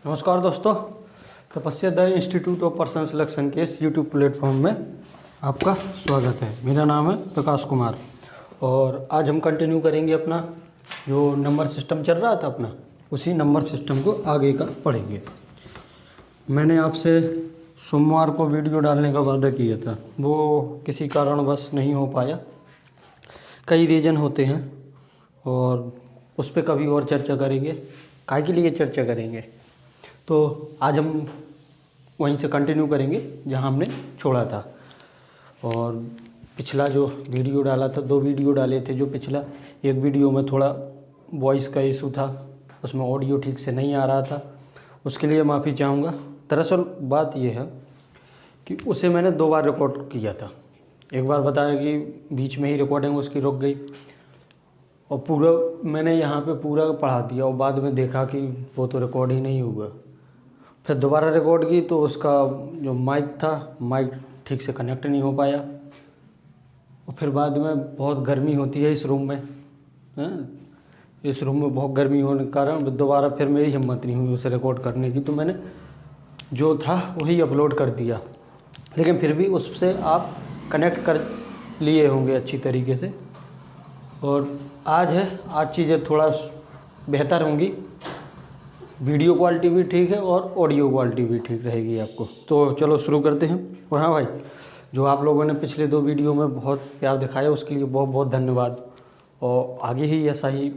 नमस्कार दोस्तों, तपस्या the institute of person selection के इस यूट्यूब प्लेटफॉर्म में आपका स्वागत है। मेरा नाम है प्रकाश कुमार और आज हम कंटिन्यू करेंगे अपना जो नंबर सिस्टम चल रहा था अपना, उसी नंबर सिस्टम को आगे का पढ़ेंगे। मैंने आपसे सोमवार को वीडियो डालने का वादा किया था, वो किसी कारणवश नहीं हो पाया। कई रीज़न होते हैं और उस पर कभी और चर्चा करेंगे। काय के लिए चर्चा करेंगे, तो आज हम वहीं से कंटिन्यू करेंगे जहां हमने छोड़ा था। और पिछला जो वीडियो डाला था, 2 वीडियो डाले थे। जो पिछला एक वीडियो में थोड़ा वॉइस का इशू था, उसमें ऑडियो ठीक से नहीं आ रहा था, उसके लिए माफ़ी चाहूँगा। दरअसल बात यह है कि उसे मैंने 2 बार रिकॉर्ड किया था। एक बार बताया कि बीच में ही रिकॉर्डिंग उसकी रुक गई और पूरा मैंने यहाँ पे पूरा पढ़ा दिया और बाद में देखा कि वो तो रिकॉर्ड ही नहीं हुआ। फिर दोबारा रिकॉर्ड की तो उसका जो माइक था, माइक ठीक से कनेक्ट नहीं हो पाया। और फिर बाद में बहुत गर्मी होती है इस रूम में, इस रूम में बहुत गर्मी होने के कारण दोबारा फिर मेरी हिम्मत नहीं हुई उसे रिकॉर्ड करने की, तो मैंने जो था वही अपलोड कर दिया। लेकिन फिर भी उससे आप कनेक्ट कर लिए होंगे अच्छी तरीके से। और आज चीज़ें थोड़ा बेहतर होंगी, वीडियो क्वालिटी भी ठीक है और ऑडियो क्वालिटी भी ठीक रहेगी आपको। तो चलो शुरू करते हैं। और हाँ भाई, जो आप लोगों ने पिछले 2 वीडियो में बहुत प्यार दिखाया उसके लिए बहुत बहुत धन्यवाद। और आगे ही ऐसा ही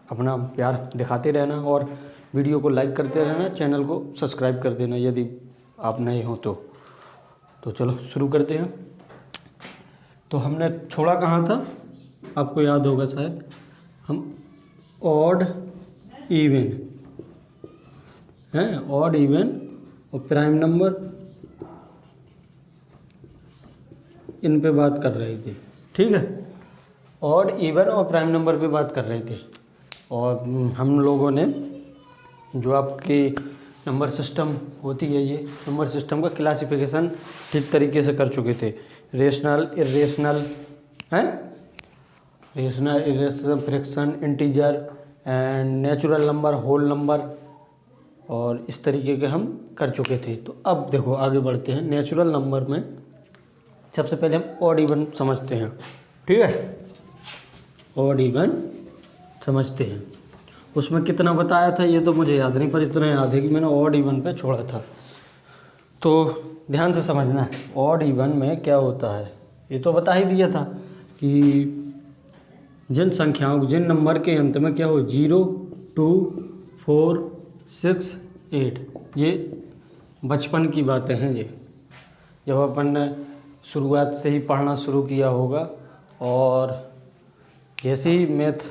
अपना प्यार दिखाते रहना और वीडियो को लाइक करते रहना, चैनल को सब्सक्राइब कर देना यदि आप नए हो तो चलो शुरू करते हैं। तो हमने छोड़ा कहाँ था, आपको याद होगा शायद। हम ऑड इवन हैं, ऑड इवन और प्राइम नंबर इन पे बात कर रहे थे, ठीक है। ऑड इवन और प्राइम नंबर पे बात कर रहे थे। और हम लोगों ने जो आपकी नंबर सिस्टम होती है, ये नंबर सिस्टम का क्लासिफिकेशन ठीक तरीके से कर चुके थे। रेशनल, इरेशनल हैं, rational, irrational, fraction, integer and natural number, whole number, और इस तरीके के हम कर चुके थे। तो अब देखो आगे बढ़ते हैं। नेचुरल नंबर में सबसे पहले हम ऑड इवन समझते हैं, ठीक है। ऑड इवन समझते हैं। उसमें कितना बताया था ये तो मुझे याद नहीं, पर इतना याद है कि मैंने ऑड इवन पे छोड़ा था। तो ध्यान से समझना है, ऑड इवन में क्या होता है ये तो बता ही दिया था कि जिन संख्याओं, जिन नंबर के अंत में क्या हो 0, 2, 4, 6, 8, ये बचपन की बातें हैं। ये जब अपन ने शुरुआत से ही पढ़ना शुरू किया होगा और जैसे ही मैथ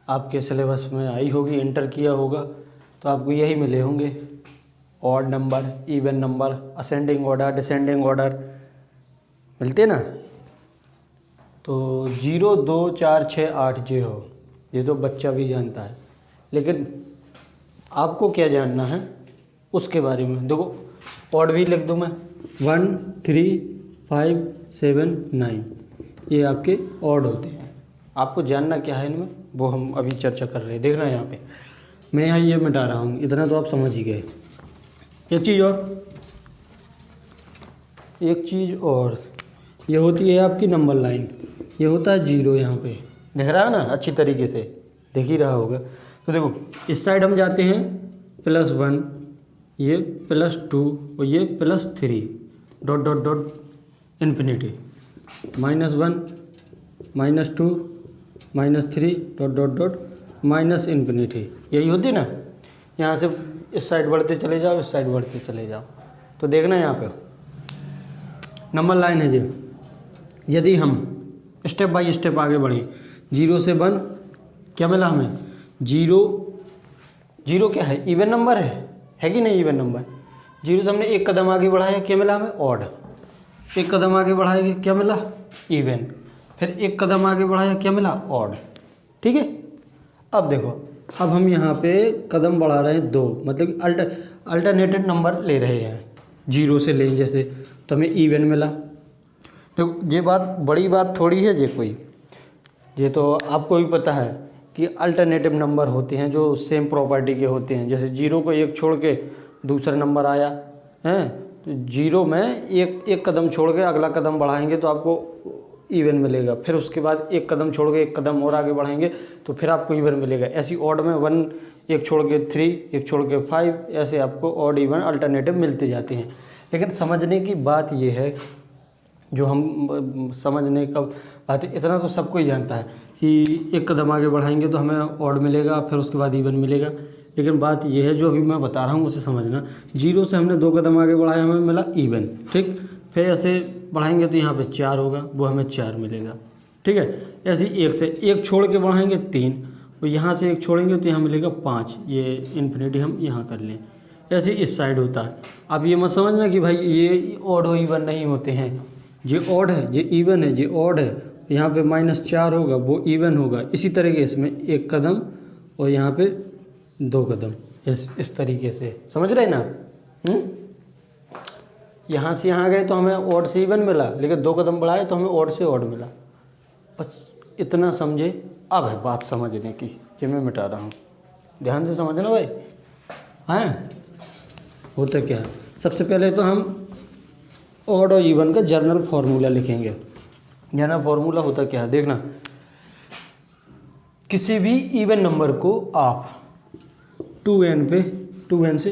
आपके सिलेबस में आई होगी, इंटर किया होगा, तो आपको यही मिले होंगे। Odd number, even number, ascending order, descending order मिलते ना। तो 0, 2, 4, 6, 8 ये हो, ये तो बच्चा भी जानता है। लेकिन आपको क्या जानना है उसके बारे में। देखो ऑड भी लिख दूँ मैं, 1, 3, 5, 7, 9, ये आपके ऑड होते हैं। आपको जानना क्या है इनमें, वो हम अभी चर्चा कर रहे हैं। देखना यहाँ पे मैं यहाँ ये मिटा रहा हूँ, इतना तो आप समझ ही गए। एक चीज़ और ये होती है आपकी नंबर लाइन। ये होता है 0, यहाँ पे दिख रहा है ना, अच्छी तरीके से दिख ही रहा होगा। तो देखो इस साइड हम जाते हैं +1, ये +2 और ये +3, dot dot dot infinity, -1, -2, -3, dot dot dot minus infinity. यही होती ना। यहाँ से इस साइड बढ़ते चले जाओ, इस साइड बढ़ते चले जाओ। तो देखना यहाँ पे नंबर लाइन है जी। यदि हम स्टेप बाय स्टेप आगे बढ़ें, 0 से 1 क्या मिला हमें, 0 क्या है, इवन नंबर है कि नहीं, इवन नंबर। 0 से हमने एक कदम आगे बढ़ाया, क्या मिला हमें, ऑड। एक कदम आगे बढ़ाएंगे क्या मिला, इवन। फिर एक कदम आगे बढ़ाया क्या मिला, ऑड, ठीक है। अब देखो, अब हम यहाँ पे कदम बढ़ा रहे हैं 2, मतलब अल्टरनेटेड नंबर ले रहे हैं। 0 से लें जैसे, तो हमें इवन मिला। तो ये बात बड़ी बात थोड़ी है ये कोई, ये तो आपको भी पता है कि अल्टरनेटिव नंबर होते हैं जो सेम प्रॉपर्टी के होते हैं। जैसे 0 को 1 छोड़ के दूसरा नंबर आया है, तो 0 में एक कदम छोड़ के अगला कदम बढ़ाएंगे तो आपको इवन मिलेगा। फिर उसके बाद एक कदम छोड़ के एक कदम और आगे बढ़ाएंगे तो फिर आपको इवन मिलेगा। ऐसी ऑड में 1 एक छोड़ के 3, एक छोड़ के 5, ऐसे आपको ऑड इवन अल्टरनेटिव मिलते जाते हैं। लेकिन समझने की बात यह है, जो हम समझने का बात, इतना तो सबको ही जानता है कि एक कदम आगे बढ़ाएंगे तो हमें ऑड मिलेगा, फिर उसके बाद इवन मिलेगा। लेकिन बात यह है जो अभी मैं बता रहा हूँ उसे समझना। 0 से हमने 2 कदम आगे बढ़ाया, हमें मिला इवन, ठीक। फिर ऐसे बढ़ाएंगे तो यहाँ पे 4 होगा, वो हमें 4 मिलेगा, ठीक है। ऐसे 1 से 1 छोड़ के बढ़ाएंगे 3, और यहाँ से 1 छोड़ेंगे तो यहाँ मिलेगा 5। ये इन्फिनिटी हम यहाँ कर लें। ऐसे इस साइड होता है। अब ये मत समझना कि भाई ये ऑड और इवन नहीं होते हैं। ये ऑड है, ये इवन है, ये ऑड है, यहाँ पे -4 होगा, वो इवन होगा। इसी तरीके इसमें 1 कदम और यहाँ पे 2 कदम, इस तरीके से समझ रहे ना। यहाँ से यहाँ गए तो हमें ऑड से इवन मिला, लेकिन 2 कदम बढ़ाए तो हमें ऑड से ऑड मिला। बस इतना समझे। अब है बात समझने की, जो मैं मिटा रहा हूँ, ध्यान से समझना भाई। हैं होता क्या है, सबसे पहले तो हम ऑड और इवन का जनरल फार्मूला लिखेंगे। जनरल फार्मूला होता क्या है, देखना। किसी भी इवन नंबर को आप 2n से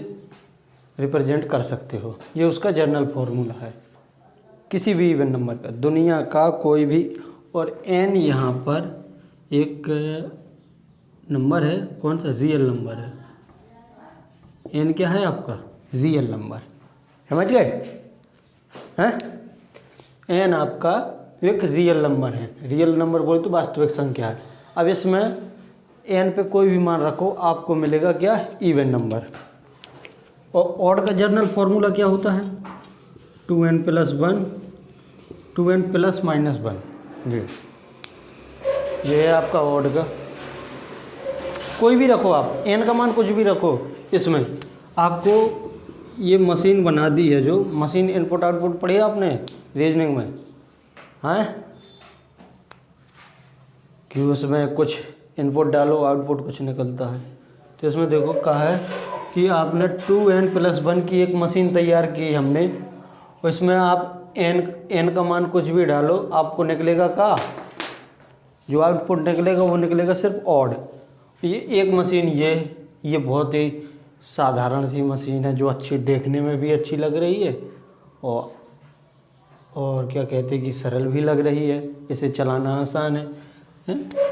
रिप्रेजेंट कर सकते हो, ये उसका जनरल फार्मूला है। किसी भी इवन नंबर का, दुनिया का कोई भी, और n यहाँ पर एक नंबर है, कौन सा, रियल नंबर है। n क्या है आपका, रियल नंबर, समझ गए हैं। n आपका एक रियल नंबर है। रियल नंबर बोले तो वास्तविक संख्या है। अब इसमें n पे कोई भी मान रखो, आपको मिलेगा क्या, इवन नंबर। और ऑड का जनरल फार्मूला क्या होता है, 2n + 1, 2n ± 1 जी। ये है आपका ऑड का। कोई भी रखो आप, n का मान कुछ भी रखो। इसमें आपको ये मशीन बना दी है, जो मशीन इनपुट आउटपुट पढ़ी आपने रीजनिंग में, हैं कि उसमें कुछ इनपुट डालो आउटपुट कुछ निकलता है। तो इसमें देखो कहा है कि आपने 2n + 1 की एक मशीन तैयार की हमने, उसमें आप n का मान कुछ भी डालो, आपको निकलेगा का, जो आउटपुट निकलेगा वो निकलेगा सिर्फ ऑड। ये एक मशीन, ये बहुत ही साधारण सी मशीन है, जो अच्छी, देखने में भी अच्छी लग रही है, और क्या कहते हैं कि सरल भी लग रही है, इसे चलाना आसान है।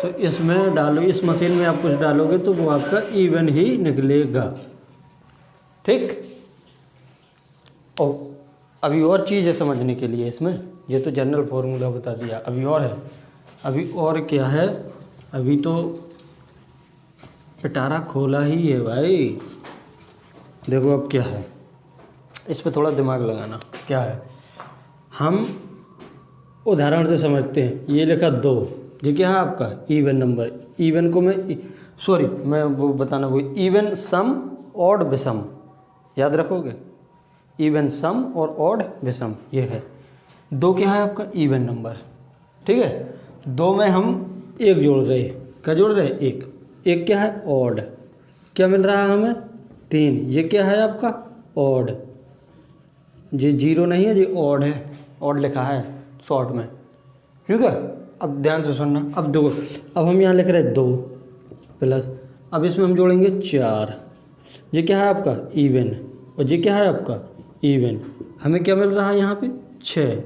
तो इसमें डालो, इस मशीन में आप कुछ डालोगे तो वो आपका इवन ही निकलेगा, ठीक। और अभी और चीज़ है समझने के लिए इसमें, ये तो जनरल फार्मूला बता दिया, अभी और है। अभी और क्या है, अभी तो पिटारा खोला ही है भाई। देखो अब क्या है, इस पर थोड़ा दिमाग लगाना। क्या है, हम उदाहरण से समझते हैं। ये लिखा 2, ये क्या है आपका, इवन नंबर। इवन को मैं वो बताना, वो इवन सम ऑड विषम, याद रखोगे, इवन सम और ऑड विषम, ये है। 2 क्या है आपका, इवन नंबर, ठीक है। 2 में हम 1 जोड़ रहे हैं, क्या जोड़ रहे हैं, 1 क्या है, ऑड। क्या मिल रहा है हमें, 3, ये क्या है आपका, ऑड। ये 0 नहीं है, ये ऑड है, ऑड लिखा है शॉर्ट में, ठीक है। अब ध्यान से सुनना। अब देखो, अब हम यहाँ लिख रहे हैं 2 प्लस, अब इसमें हम जोड़ेंगे 4, ये क्या है आपका, इवन, और ये क्या है आपका, इवन। हमें क्या मिल रहा है यहाँ पे, 6,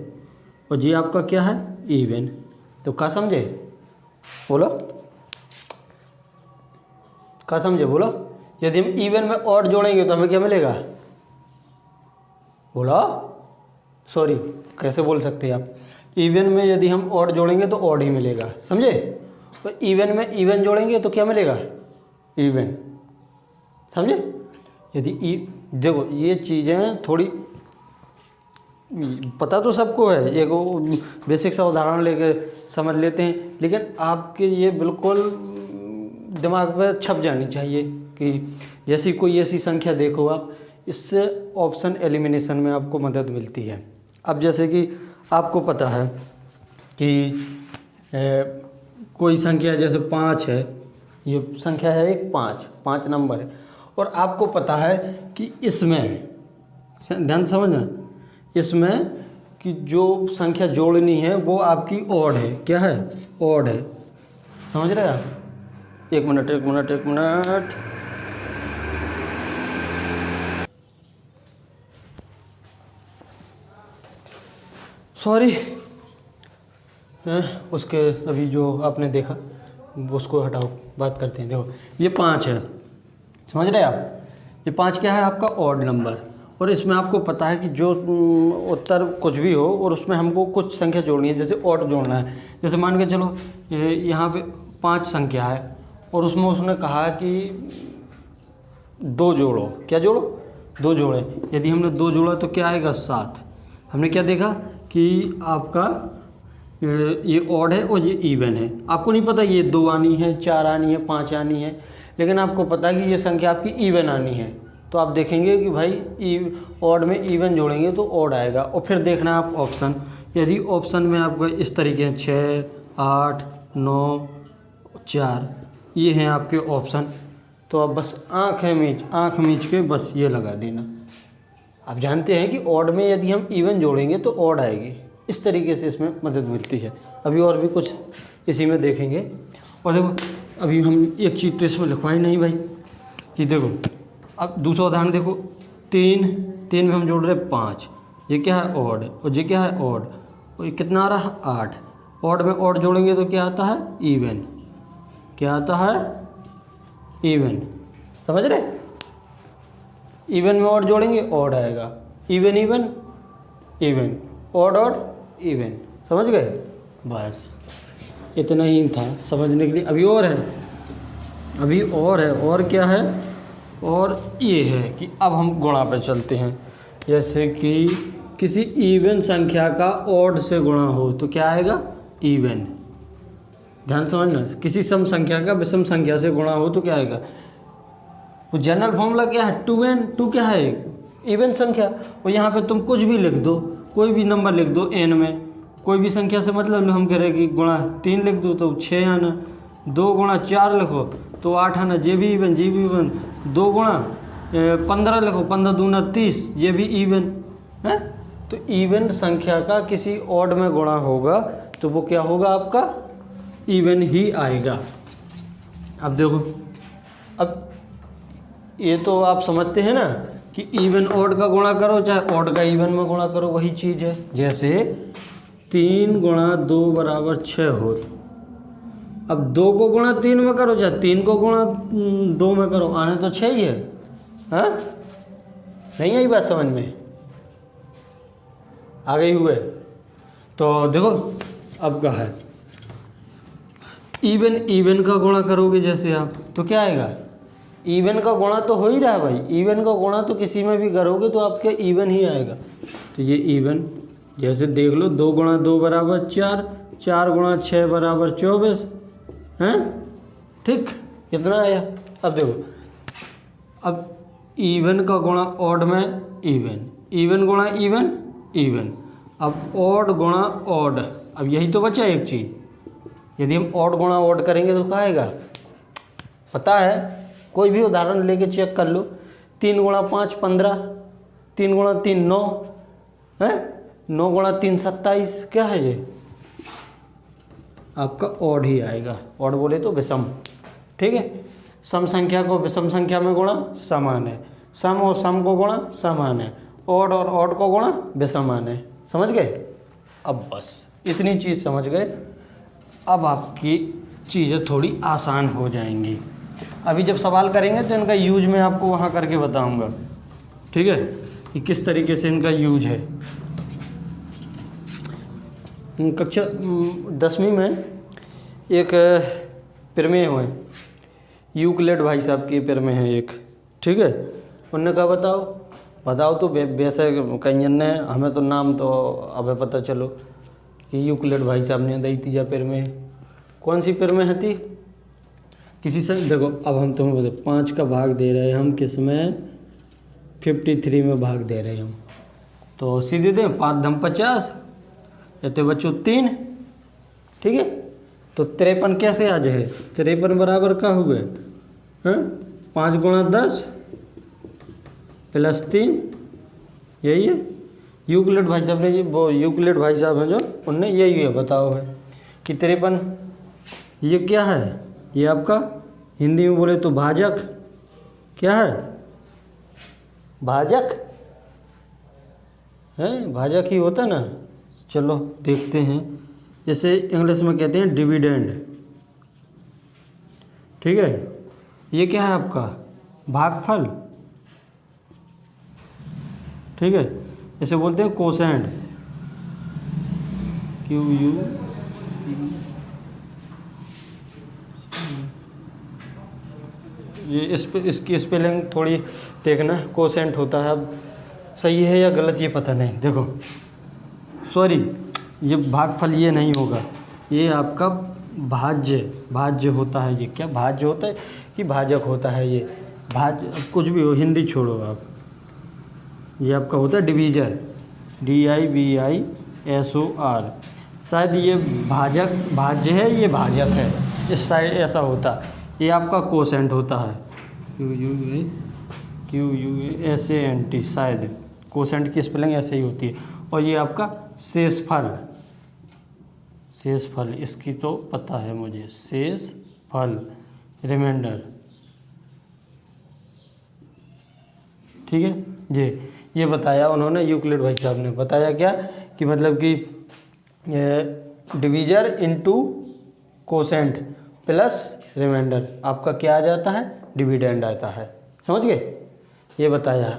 और ये आपका क्या है, इवन। तो क्या समझे, बोलो, क्या समझे, बोलो। यदि हम इवन में ऑड जोड़ेंगे तो हमें क्या मिलेगा, बोलो, सॉरी कैसे बोल सकते हैं आप। इवन में यदि हम ऑड जोड़ेंगे तो ऑड ही मिलेगा, समझे। तो इवन में इवन जोड़ेंगे तो क्या मिलेगा, इवन, समझे। यदि देखो ये चीज़ें थोड़ी पता तो सबको है, एक बेसिक सा उदाहरण लेके समझ लेते हैं, लेकिन आपके ये बिल्कुल दिमाग में छप जानी चाहिए कि जैसी कोई ऐसी संख्या देखो आप, इससे ऑप्शन एलिमिनेशन में आपको मदद मिलती है। अब जैसे कि आपको पता है कि कोई संख्या जैसे 5 है, ये संख्या है एक 5, 5 नंबर है। और आपको पता है कि इसमें ध्यान से समझना, इसमें कि जो संख्या जोड़नी है वो आपकी ऑड है। क्या है? ऑड है। समझ रहे आप? एक मिनट एक मिनट एक मिनट। सॉरी, उसके अभी जो आपने देखा उसको हटाओ, बात करते हैं। देखो ये 5 है, समझ रहे आप? ये 5 क्या है? आपका ऑड नंबर। और इसमें आपको पता है कि जो उत्तर कुछ भी हो और उसमें हमको कुछ संख्या जोड़नी है, जैसे ऑड जोड़ना है। जैसे मान के चलो यहाँ पे 5 संख्या है और उसमें उसने कहा कि 2 जोड़ो। क्या जोड़ो? 2 जोड़े। यदि हमने 2 जोड़ा तो क्या आएगा? 7। हमने क्या देखा कि आपका ये ऑड है और ये इवन है। आपको नहीं पता ये 2 आनी है, 4 आनी है, 5 आनी है, लेकिन आपको पता है कि ये संख्या आपकी इवन आनी है। तो आप देखेंगे कि भाई ऑड में इवन जोड़ेंगे तो ऑड आएगा। और फिर देखना आप ऑप्शन, यदि ऑप्शन में आपको इस तरीके हैं 6, 8, 9, 4, ये हैं आपके ऑप्शन, तो आप बस आँख मीच के बस ये लगा देना। आप जानते हैं कि ऑड में यदि हम इवन जोड़ेंगे तो ऑड आएगी। इस तरीके से इसमें मदद मिलती है। अभी और भी कुछ इसी में देखेंगे। और देखो अभी हम एक चीज़ तो इसमें लिखवाई नहीं भाई, कि देखो अब दूसरा उदाहरण देखो। 3 में हम जोड़ रहे हैं 5। ये क्या है? ऑड। और ये क्या है? ऑड। और ये कितना आ रहा है? 8। ऑड में ऑड जोड़ेंगे तो क्या आता है? इवन। क्या आता है? इवन। समझ रहे? इवन में ऑड जोड़ेंगे ऑड आएगा। Even even even, odd odd even. समझ गए? बस इतना ही था समझने के लिए। अभी और है, अभी और है। और क्या है? और ये है कि अब हम गुणा पे चलते हैं। जैसे कि किसी इवन संख्या का ऑड से गुणा हो तो क्या आएगा? इवन। ध्यान समझना, किसी सम संख्या का विषम संख्या से गुणा हो तो क्या आएगा? वो जनरल फॉर्मूला क्या है? 2n। 2 क्या है? इवन संख्या। और यहाँ पे तुम कुछ भी लिख दो, कोई भी नंबर लिख दो n में, कोई भी संख्या से मतलब हम कह रहे हैं कि गुणा 3 लिख दो तो 6 आना, 2 गुणा 4 लिखो तो 8 आना, ये भी इवन, ये भी इवन। 2 गुणा 15 लिखो, 15 दूना 30, ये भी इवन है। तो इवन संख्या का किसी ऑड में गुणा होगा तो वो क्या होगा? आपका इवन ही आएगा। अब देखो, अब ये तो आप समझते हैं ना कि इवन ऑड का गुणा करो चाहे ऑड का इवन में गुणा करो, वही चीज़ है। जैसे 3 गुणा 2 बराबर 6 हो, अब 2 को गुणा 3 में करो चाहे 3 को गुणा 2 में करो, आने तो 6 ही है। हाँ, नहीं आई बात समझ में? आ गई हुए? तो देखो अब क्या है, इवन का गुणा करोगे जैसे आप तो क्या आएगा? इवन का गुणा तो हो ही रहा है भाई। इवन का गुणा तो किसी में भी करोगे तो आपके इवन ही आएगा। तो ये इवन, जैसे देख लो 2 गुणा 2 बराबर 4, 4 गुणा 6 बराबर 24 हैं। ठीक, कितना आया? अब देखो, अब इवन का गुणा ऑड में इवन, इवन गुणा इवन इवन, अब ऑड गुणा ऑड। अब यही तो बचा एक चीज़। यदि हम ऑड गुणा ऑड करेंगे तो क्या आएगा? पता है? कोई भी उदाहरण लेके चेक कर लो। 3 गुणा 5 15, 3 गुणा 3 9 है, 9 गुणा 3 27। क्या है ये? आपका ऑड ही आएगा। ऑड बोले तो विषम। ठीक है, सम संख्या को विषम संख्या में गुणा समान है, सम और सम को गुणा समान है, ऑड और ऑड को गुणा विषमान है। समझ गए? अब बस इतनी चीज़ समझ गए, अब आपकी चीज़ें थोड़ी आसान हो जाएंगी। अभी जब सवाल करेंगे तो इनका यूज मैं आपको वहाँ करके बताऊंगा। ठीक है, कि किस तरीके से इनका यूज है। कक्षा 10वीं में एक प्रमेय हुए, यूक्लिड भाई साहब की प्रमेय है एक। ठीक है, उनने कहा बताओ तो वैसे कहीं ने हमें तो नाम तो अब पता चलो कि यूक्लिड भाई साहब ने दी थी या प्रमेय। कौन सी प्रमेय थी? किसी से देखो, अब हम तुम्हें बता 5 का भाग दे रहे हैं हम, किस में? 53 में भाग दे रहे हैं हम, तो सीधे दें 5 × 50 कहते बच्चों 3। ठीक है, तो 53 कैसे आ जाए? 53 बराबर का हुए 5 गुणा 10 प्लस 3, यही है। यूक्लिड भाई साहब ने वो यूक्लिड भाई साहब हैं जो, उनने यही है बताओ है कि 53 ये क्या है? ये आपका हिंदी में बोले तो भाजक, क्या है? भाजक है, भाजक ही होता ना। चलो देखते हैं, जैसे इंग्लिश में कहते हैं डिविडेंड, ठीक है। ये क्या है आपका? भागफल, ठीक है। इसे बोलते हैं कोसेंट, QU, ये इसकी स्पेलिंग थोड़ी देखना, कोसेंट होता है। अब सही है या गलत ये पता नहीं, देखो सॉरी, ये भागफल ये नहीं होगा, ये आपका भाज्य होता है। ये क्या भाज्य होता है कि भाजक होता है? ये भाज्य कुछ भी हो, हिंदी छोड़ो आप। ये आपका होता है डिवीजर, DIVISOR। शायद ये भाज्य है, ये भाजक है, इस साइड ऐसा होता। ये आपका कोसेंट होता है, QUASANT, शायद कोसेंट की स्पेलिंग ऐसे ही होती है। और ये आपका शेषफल, इसकी तो पता है मुझे, शेषफल, रिमाइंडर, ठीक है जी। ये बताया उन्होंने, यूक्लिड भाई साहब ने बताया क्या कि मतलब कि divisor into quotient plus remainder आपका क्या आ जाता है? डिविडेंड आता है। समझ गए? ये बताया,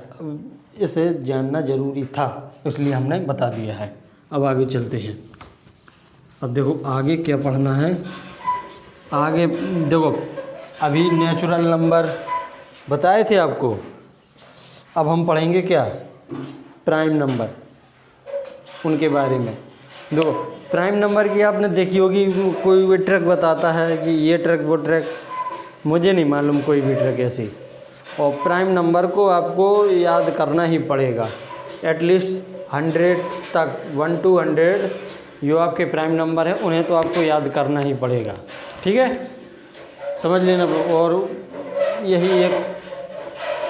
इसे जानना जरूरी था इसलिए हमने बता दिया है। अब आगे चलते हैं। अब देखो आगे क्या पढ़ना है। आगे देखो, अभी नेचुरल नंबर बताए थे आपको, अब हम पढ़ेंगे क्या? प्राइम नंबर, उनके बारे में। देखो प्राइम नंबर की आपने देखी होगी, कोई भी ट्रिक बताता है कि ये ट्रिक वो ट्रिक, मुझे नहीं मालूम कोई भी ट्रिक ऐसी। और प्राइम नंबर को आपको याद करना ही पड़ेगा, एटलीस्ट 100 तक, 1 to 100 जो आपके प्राइम नंबर है उन्हें तो आपको याद करना ही पड़ेगा, ठीक है, समझ लेना। और यही एक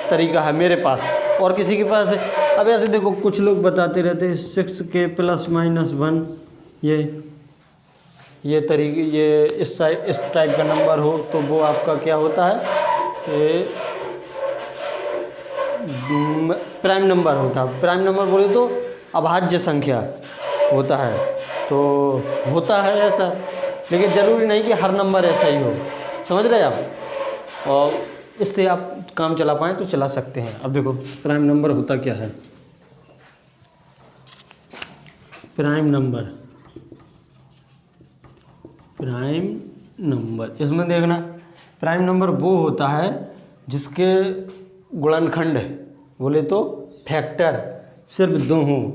तरीका है मेरे पास, और किसी के पास है। अब ऐसे देखो कुछ लोग बताते रहते हैं 6 + -1, ये तरीके, ये इस टाइप का नंबर हो तो वो आपका क्या होता है? प्राइम नंबर होता है। प्राइम नंबर बोले तो अभाज्य संख्या होता है, तो होता है ऐसा, लेकिन ज़रूरी नहीं कि हर नंबर ऐसा ही हो, समझ रहे आप। और इससे आप काम चला पाएँ तो चला सकते हैं। अब देखो प्राइम नंबर होता क्या है। प्राइम नंबर इसमें देखना, प्राइम नंबर वो होता है जिसके गुणनखंड बोले तो फैक्टर सिर्फ 2 हों।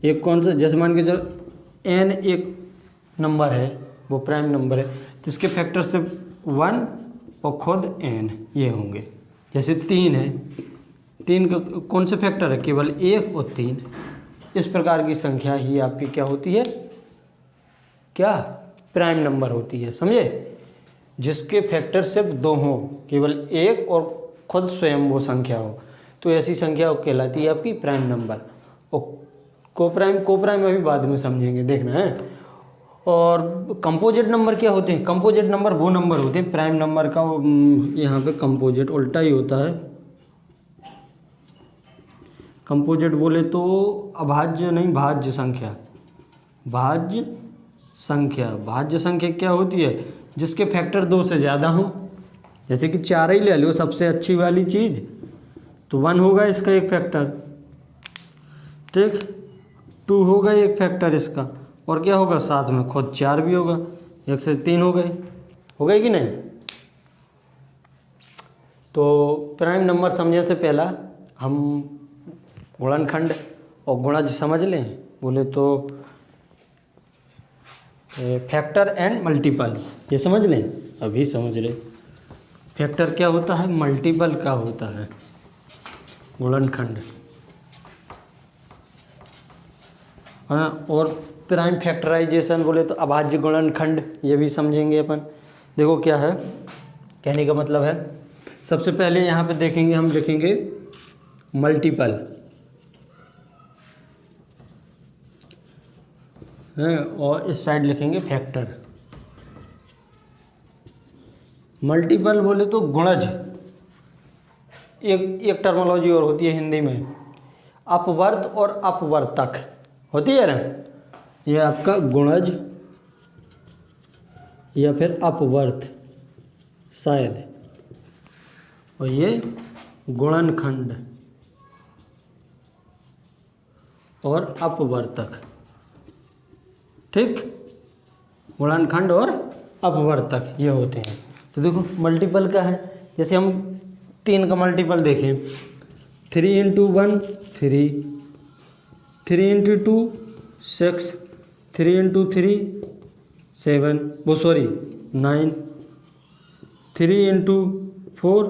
एक कौन सा? जैसे मान के चलो n एक नंबर है, वो प्राइम नंबर है जिसके फैक्टर सिर्फ 1 और खुद n ये होंगे। जैसे 3 है, 3 का कौन से फैक्टर है? केवल 1 और 3। इस प्रकार की संख्या ही आपकी क्या होती है? क्या? प्राइम नंबर होती है, समझे? जिसके फैक्टर सिर्फ 2 हों, केवल 1 और खुद स्वयं वो संख्या हो, तो ऐसी संख्या कहलाती है आपकी प्राइम नंबर। और कोप्राइम अभी बाद में समझेंगे, देखना है। और कंपोजिट नंबर क्या होते हैं? कंपोजिट नंबर वो नंबर होते हैं, प्राइम नंबर का यहाँ पे कंपोजिट उल्टा ही होता है। कंपोजिट बोले तो अभाज्य नहीं, भाज्य संख्या। भाज्य संख्या क्या होती है? जिसके फैक्टर 2 से ज़्यादा हो। जैसे कि 4 ही ले लो, सबसे अच्छी वाली चीज़, तो 1 होगा इसका एक फैक्टर, ठीक, 2 होगा एक फैक्टर इसका, और क्या होगा साथ में खुद 4 भी होगा, 1 से 3 हो गए कि नहीं। तो प्राइम नंबर समझने से पहला हम गुणनखंड और गुणज समझ लें। बोले तो फैक्टर एंड मल्टीपल, ये समझ लें, अभी समझ लें। फैक्टर क्या होता है? मल्टीपल का होता है गुणनखंड, हाँ। और प्राइम फैक्टराइजेशन बोले तो अभाज्य गुणनखंड, ये भी समझेंगे अपन। देखो क्या है, कहने का मतलब है, सबसे पहले यहाँ पे देखेंगे, हम लिखेंगे मल्टीपल है और इस साइड लिखेंगे फैक्टर। मल्टीपल बोले तो गुणज, एक टर्मोलॉजी और होती है हिंदी में, अपवर्त और अपवर्तक होती है ना, ये आपका गुणज या फिर अपवर्त शायद, और ये गुणनखंड और अपवर्तक, ठीक, गुणनखंड और अपवर्तक ये होते हैं। तो देखो मल्टीपल का है, जैसे हम 3 का मल्टीपल देखें, 3 × 1 3, 3 × 2 6, 3 × 3 7, 9, 3 × 4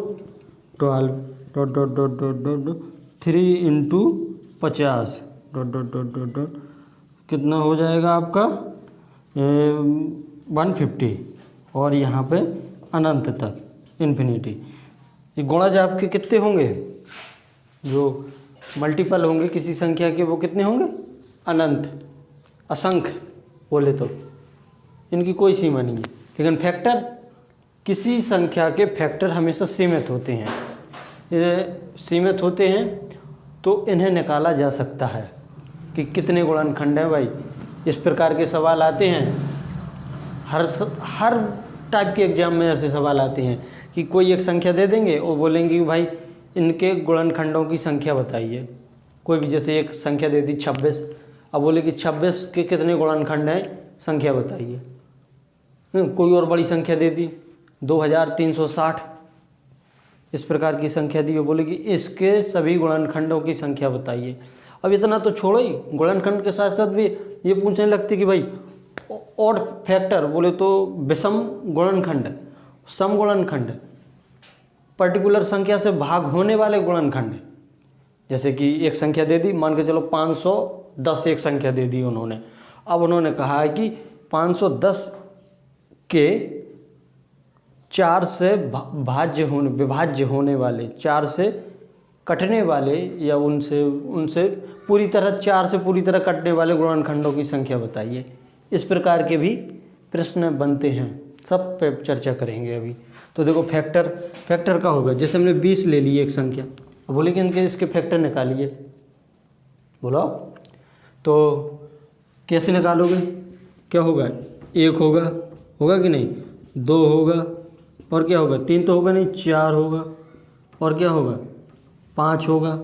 12, dot dot dot dot dot 3 × 50 dot dot dot dot dot, कितना हो जाएगा आपका 150, और यहाँ पे अनंत तक इन्फिनिटी। ये गुणज आपके कितने होंगे, जो मल्टीपल होंगे किसी संख्या के, वो कितने होंगे, अनंत, असंख्य बोले तो, इनकी कोई सीमा नहीं है। लेकिन फैक्टर, किसी संख्या के फैक्टर हमेशा सीमित होते हैं, ये सीमित होते हैं, तो इन्हें निकाला जा सकता है कि कितने गुणनखंड हैं भाई। इस प्रकार के सवाल आते हैं, हर टाइप के एग्जाम में ऐसे सवाल आते हैं कि कोई एक संख्या दे देंगे और बोलेंगे कि भाई इनके गुणनखंडों की संख्या बताइए। कोई भी जैसे एक संख्या दे दी 26, अब बोले कि 26 के कितने गुणनखंड हैं, संख्या बताइए। कोई और बड़ी संख्या दे दी 2360, इस प्रकार की संख्या दी, बोले कि इसके सभी गुणनखंडों की संख्या बताइए। अब इतना तो छोड़ो ही, गुणनखंड के साथ साथ भी ये पूछने लगते कि भाई ऑड फैक्टर बोले तो विषम गुणनखंड, सम गुणनखंड, पर्टिकुलर संख्या से भाग होने वाले गुणनखंड। जैसे कि एक संख्या दे दी, मान के चलो 510 एक संख्या दे दी उन्होंने, अब उन्होंने कहा है कि 510 के 4 से विभाज्य होने वाले, 4 से कटने वाले, या उनसे पूरी तरह 4 से पूरी तरह कटने वाले गुणनखंडों की संख्या बताइए। इस प्रकार के भी प्रश्न बनते हैं, सब पे चर्चा करेंगे अभी। तो देखो फैक्टर का होगा, जैसे हमने 20 ले ली एक संख्या, अब बोले कि इनके इसके फैक्टर निकालिए, बोलो तो कैसे निकालोगे, क्या होगा, 1 होगा कि नहीं, 2 होगा, और क्या होगा, 3 तो होगा नहीं, 4 होगा, और क्या होगा, 5 होगा,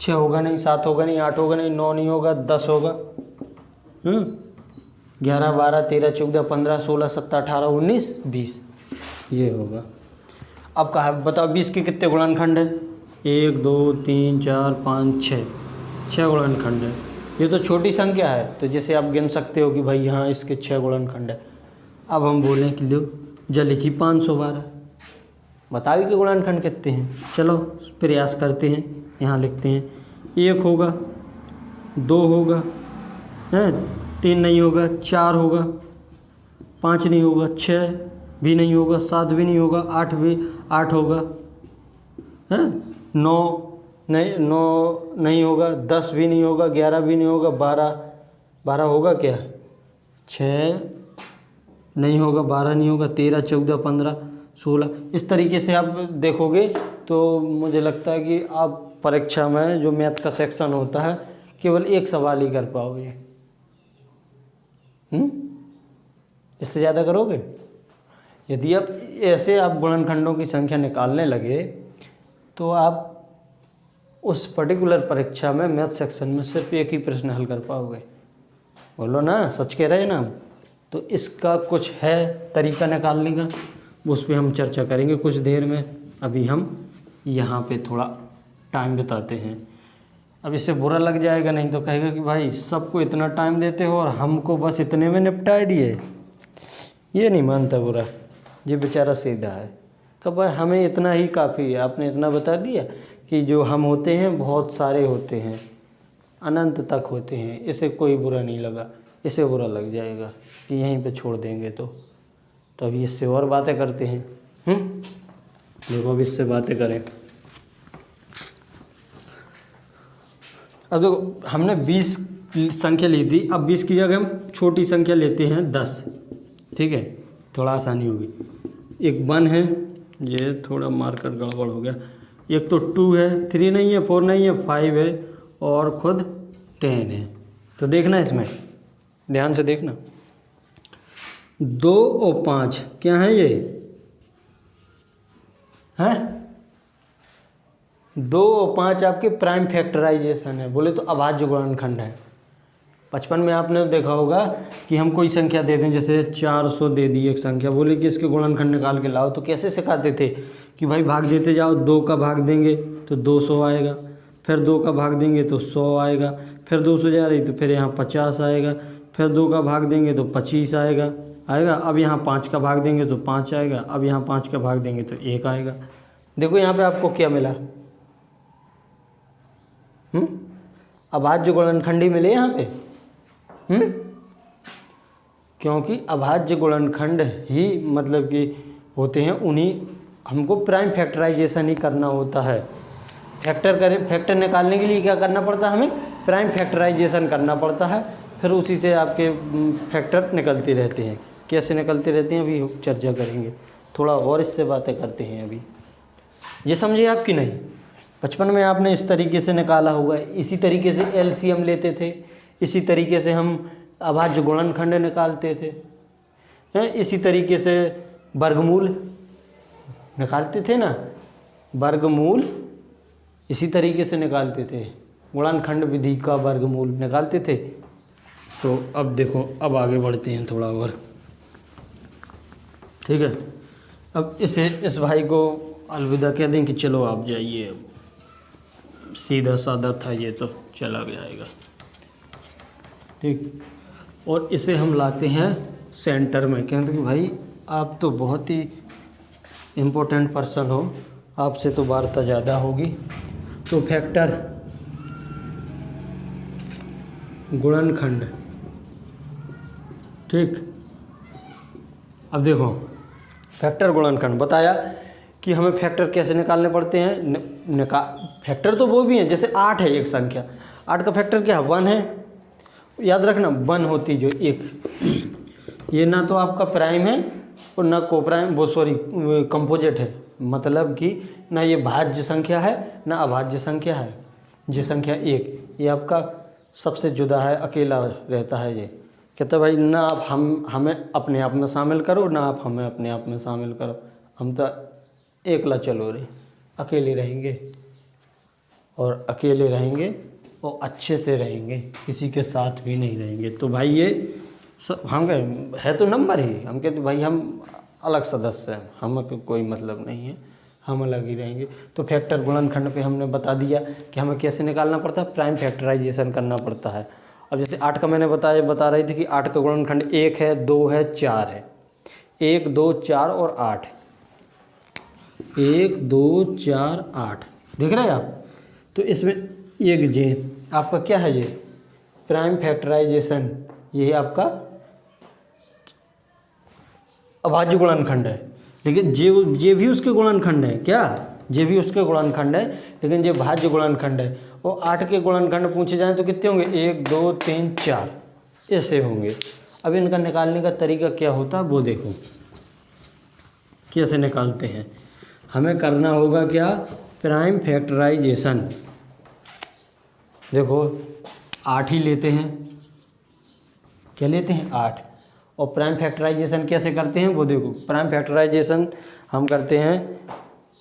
6 होगा नहीं, 7 होगा नहीं, 8 होगा नहीं, 9 नहीं होगा, 10 होगा, 11 12 13 14 15 16 17 18 19 20, ये होगा। अब कहा बताओ 20 के कितने गुणनखंड हैं, 1 2 3 4 5 6 गुणनखंड है। ये तो छोटी संख्या है, तो जैसे आप गिन सकते हो कि भाई यहाँ इसके 6 गुणनखंड है। अब हम बोलें कि लो जा लिखी 512, बताओ कि गुणनखंड कितने हैं। चलो प्रयास करते हैं, यहाँ लिखते हैं, 1 होगा, 2 होगा, 3 नहीं होगा, 4 होगा, 5 नहीं होगा, 6 भी नहीं होगा, 7 भी नहीं होगा, 8 होगा, 9 नहीं होगा, 10 भी नहीं होगा, 11 भी नहीं होगा, 12 होगा क्या, 6 नहीं होगा, 12 नहीं होगा, 13 14 15 16। इस तरीके से आप देखोगे तो मुझे लगता है कि आप परीक्षा में जो मैथ का सेक्शन होता है केवल एक सवाल ही कर पाओगे। इससे ज़्यादा करोगे? यदि आप ऐसे आप गुणनखंडों की संख्या निकालने लगे तो आप उस पर्टिकुलर परीक्षा में मैथ सेक्शन में सिर्फ एक ही प्रश्न हल कर पाओगे। बोलो ना, सच कह रहे हैं ना। तो इसका कुछ है तरीका निकालने का, उस पर हम चर्चा करेंगे कुछ देर में। अभी हम यहाँ पे थोड़ा टाइम बिताते हैं। अब इससे बुरा लग जाएगा, नहीं तो कहेगा कि भाई सबको इतना टाइम देते हो और हमको बस इतने में निपटा दिए। ये नहीं मानता बुरा, ये बेचारा सीधा है। कब भाई हमें इतना ही काफ़ी है, आपने इतना बता दिया कि जो हम होते हैं बहुत सारे होते हैं, अनंत तक होते हैं, इसे कोई बुरा नहीं लगा। इसे बुरा लग जाएगा कि यहीं पे छोड़ देंगे तो अभी इससे और बातें करते हैं। देखो अब इससे बातें करें। अब देखो हमने 20 की संख्या ली थी, अब 20 की जगह हम छोटी संख्या लेते हैं 10। ठीक है, थोड़ा आसानी होगी। एक 1 है, ये थोड़ा मार्कर गड़बड़ हो गया। एक तो 2 है, 3 नहीं है, 4 नहीं है, 5 है और खुद 10 है। तो देखना इसमें ध्यान से देखना, 2 और 5 क्या है ये हैं? 2 और 5 आपके प्राइम फैक्टराइजेशन है, बोले तो अभाज्य गुणनखंड है। बचपन में आपने देखा होगा कि हम कोई संख्या दे दें, जैसे 400 दे दी एक संख्या, बोले कि इसके गुणनखंड निकाल के लाओ, तो कैसे सिखाते थे कि भाई भाग देते जाओ, 2 का भाग देंगे तो 200 आएगा, फिर 2 का भाग देंगे तो 100 आएगा, फिर 200 जा रही तो फिर यहाँ 50 आएगा, फिर 2 का भाग देंगे तो 25 आएगा। अब यहाँ 5 का भाग देंगे तो 5 आएगा, अब यहाँ 5 का भाग देंगे तो 1 आएगा। देखो यहाँ पे आपको क्या मिला, अभाज्य गुणनखंडी मिले यहाँ पे। क्योंकि अभाज्य गुणनखंड ही मतलब कि होते हैं, उन्हीं हमको प्राइम फैक्टराइजेशन ही करना होता है। फैक्टर निकालने के लिए क्या करना पड़ता है, हमें प्राइम फैक्टराइजेशन करना पड़ता है, फिर उसी से आपके फैक्टर निकलते रहते हैं। कैसे निकलते रहते हैं अभी चर्चा करेंगे, थोड़ा और इससे बातें करते हैं। अभी ये समझिए आपकी नहीं, बचपन में आपने इस तरीके से निकाला होगा, इसी तरीके से एलसीएम लेते थे, इसी तरीके से हम अभाज्य गुणनखंड निकालते थे, इसी तरीके से वर्गमूल निकालते थे ना, वर्गमूल इसी तरीके से निकालते थे, गुणनखंड विधि का वर्गमूल निकालते थे। तो अब देखो, अब आगे बढ़ते हैं थोड़ा और। ठीक है, अब इस भाई को अलविदा कह दें कि चलो आप जाइए, सीधा साधा था ये तो चला जाएगा। ठीक, और इसे हम लाते हैं सेंटर में, कहते कि भाई आप तो बहुत ही इम्पोर्टेंट पर्सन हो, आपसे तो वार्ता ज़्यादा होगी। तो फैक्टर गुणनखंड, ठीक। अब देखो फैक्टर गुणनखंड बताया कि हमें फैक्टर कैसे निकालने पड़ते हैं। फैक्टर तो वो भी हैं, जैसे 8 है एक संख्या, 8 का फैक्टर क्या है, 1 है। याद रखना 1 होती जो एक, ये ना तो आपका प्राइम है और ना को प्राइम, वो सॉरी कंपोजिट है, मतलब कि ना ये भाज्य संख्या है ना अभाज्य संख्या है। ये संख्या 1 ये आपका सबसे जुदा है, अकेला रहता है। ये कहता भाई ना आप हमें अपने आप में शामिल करो, ना आप हमें अपने आप में शामिल करो, हम तो एकला चलो रे, अकेले रहेंगे और अकेले रहेंगे और अच्छे से रहेंगे, किसी के साथ भी नहीं रहेंगे। तो भाई ये हम है तो नंबर ही, हम कहते भाई हम अलग सदस्य हैं, हमें कोई मतलब नहीं है, हम अलग ही रहेंगे। तो फैक्टर गुणनखंड पे हमने बता दिया कि हमें कैसे निकालना पड़ता है, प्राइम फैक्टराइजेशन करना पड़ता है। अब जैसे 8 का मैंने बता रही थी कि 8 का गुणनखंड 1 है, 2 है, 4 है। 1 2 4 और 8, 1 2 4 8, देख रहे हैं आप। तो इसमें एक जे आपका क्या है, ये प्राइम फैक्टराइजेशन, ये आपका अभाज्य गुणनखंड है। लेकिन जे भी उसके गुणनखंड है, क्या जे भी उसके गुणनखंड है, लेकिन ये भाज्य गुणनखंड है। और 8 के गुणनखंड पूछे जाएं तो कितने होंगे, 1 2 3 4 ऐसे होंगे। अब इनका निकालने का तरीका क्या होता है वो देखो कैसे निकालते हैं। हमें करना होगा क्या, प्राइम फैक्टराइजेशन। देखो 8 ही लेते हैं, क्या लेते हैं 8, और प्राइम फैक्टराइजेशन कैसे करते हैं वो देखो। प्राइम फैक्टराइजेशन हम करते हैं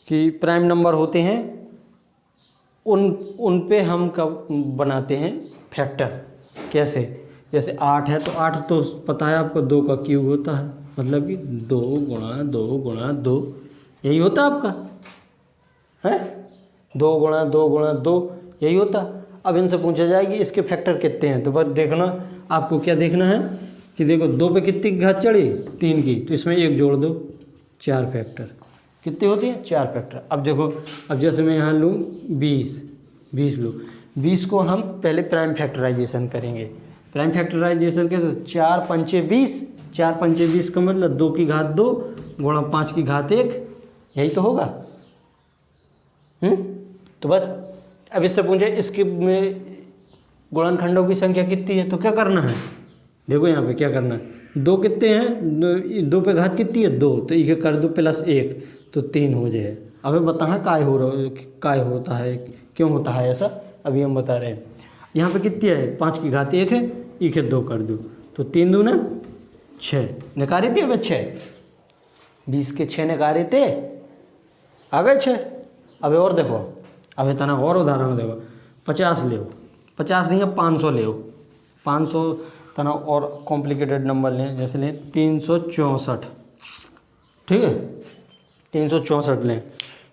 कि प्राइम नंबर होते हैं उन पे हम कब बनाते हैं फैक्टर, कैसे, जैसे 8 है तो 8 तो पता है आपको 2 का क्यूब होता है, मतलब कि 2 गुणा 2 गुणा 2 यही होता है आपका, है 2 गुणा 2 गुणा 2 यही होता। अब इनसे पूछा जाए कि इसके फैक्टर कितने हैं, तो बस देखना आपको क्या देखना है कि देखो 2 पे कितनी की घात चढ़ी, 3 की, तो इसमें 1 जोड़ दो, 4 फैक्टर। कितनी होती हैं, 4 फैक्टर। अब देखो, अब जैसे मैं यहाँ लूँ 20 लूँ, 20 को हम पहले प्राइम फैक्टराइजेशन करेंगे। प्राइम फैक्टराइजेशन के 4 पंचे 20, 4 पंचे 20 का मतलब 2 की घात 2 गुणा 5 की घात 1, यही तो होगा। तो बस अब इससे पूछे इसके में गुणनखंडों की संख्या कितनी है, तो क्या करना है, देखो यहाँ पे क्या करना है, 2 कितने हैं, 2 पे घात कितनी है 2, तो ये कर दो +1 तो 3 हो जाए। अबे बता काय हो रहा, काय होता है, क्यों होता है ऐसा, अभी हम बता रहे हैं। यहाँ पे कितनी है, 5 की घात 1 है, 1 है 2 कर दो तो 3 दूना 6, नकारे थे अब 6, 20 के 6 नकारे थे, आ गए 6। अब और देखो, अब इतना और उदाहरण देखो, 50 ले, 50 नहीं है 500 ले, 500 तना और कॉम्प्लिकेटेड नंबर लें, जैसे लें 364, ठीक है 364 लें,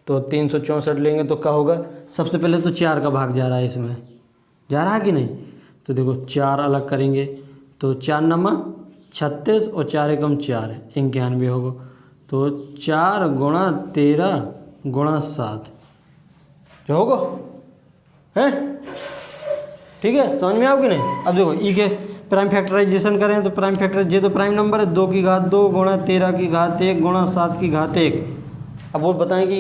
तो 364 लेंगे तो क्या होगा, सबसे पहले तो 4 का भाग जा रहा है, इसमें जा रहा है कि नहीं, तो देखो 4 अलग करेंगे तो 4 नमा 36 और 4 एकम 4 91 होगा, तो 4 गुणा 13 गुणा 7 जो होगा है, ठीक है, समझ में आओगे नहीं। अब देखो ई के प्राइम फैक्टराइजेशन करें तो प्राइम फैक्टर ये तो प्राइम नंबर है, 2 की घात 2 गुणा 13 की घात 1 गुणा 7 की घात 1। अब वो बताएं कि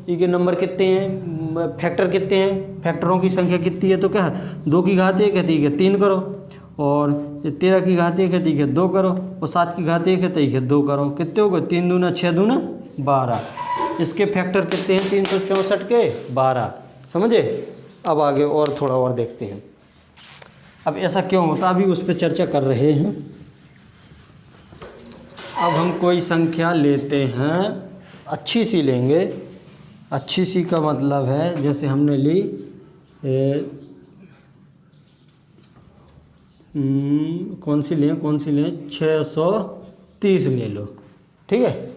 ई के नंबर कितने हैं, फैक्टर कितने हैं, फैक्टरों की संख्या कितनी है, तो क्या है 2 की घात 1 है ठीक है 3 करो, और 13 की घात 1 है ठीक है 2 करो, और 7 की घात 1 है ठीक है 2 करो, कितने हो गए 3 दूना 6 दूना 12। इसके फैक्टर कितने हैं 364 के 12, समझे। अब आगे और थोड़ा और देखते हैं, अब ऐसा क्यों होता है, अभी उस पर चर्चा कर रहे हैं। अब हम कोई संख्या लेते हैं, अच्छी सी लेंगे, अच्छी सी का मतलब है जैसे हमने ली कौन सी लें 630 ले लो, ठीक है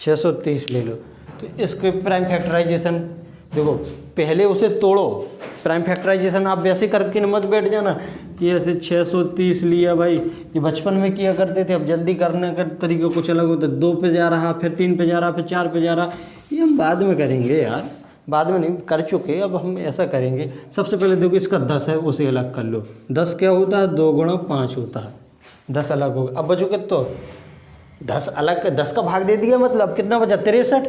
630 ले लो। तो इसके प्राइम फैक्टराइजेशन देखो, पहले उसे तोड़ो, प्राइम फैक्टराइजेशन आप वैसे करके मत बैठ जाना कि ऐसे 630 लिया भाई, ये बचपन में किया करते थे, अब जल्दी करने का तरीका कुछ अलग होता है, 2 पे जा रहा फिर 3 पे जा रहा फिर 4 पे जा रहा, ये हम बाद में करेंगे यार, बाद में नहीं कर चुके, अब हम ऐसा करेंगे। सबसे पहले देखो इसका 10 है उसे अलग कर लो, 10 क्या होता है 2 गुणा 5 होता है, 10 अलग होगा। अब बचो कितना तो 10 अलग, 10 का भाग दे दिया मतलब कितना बचा 63,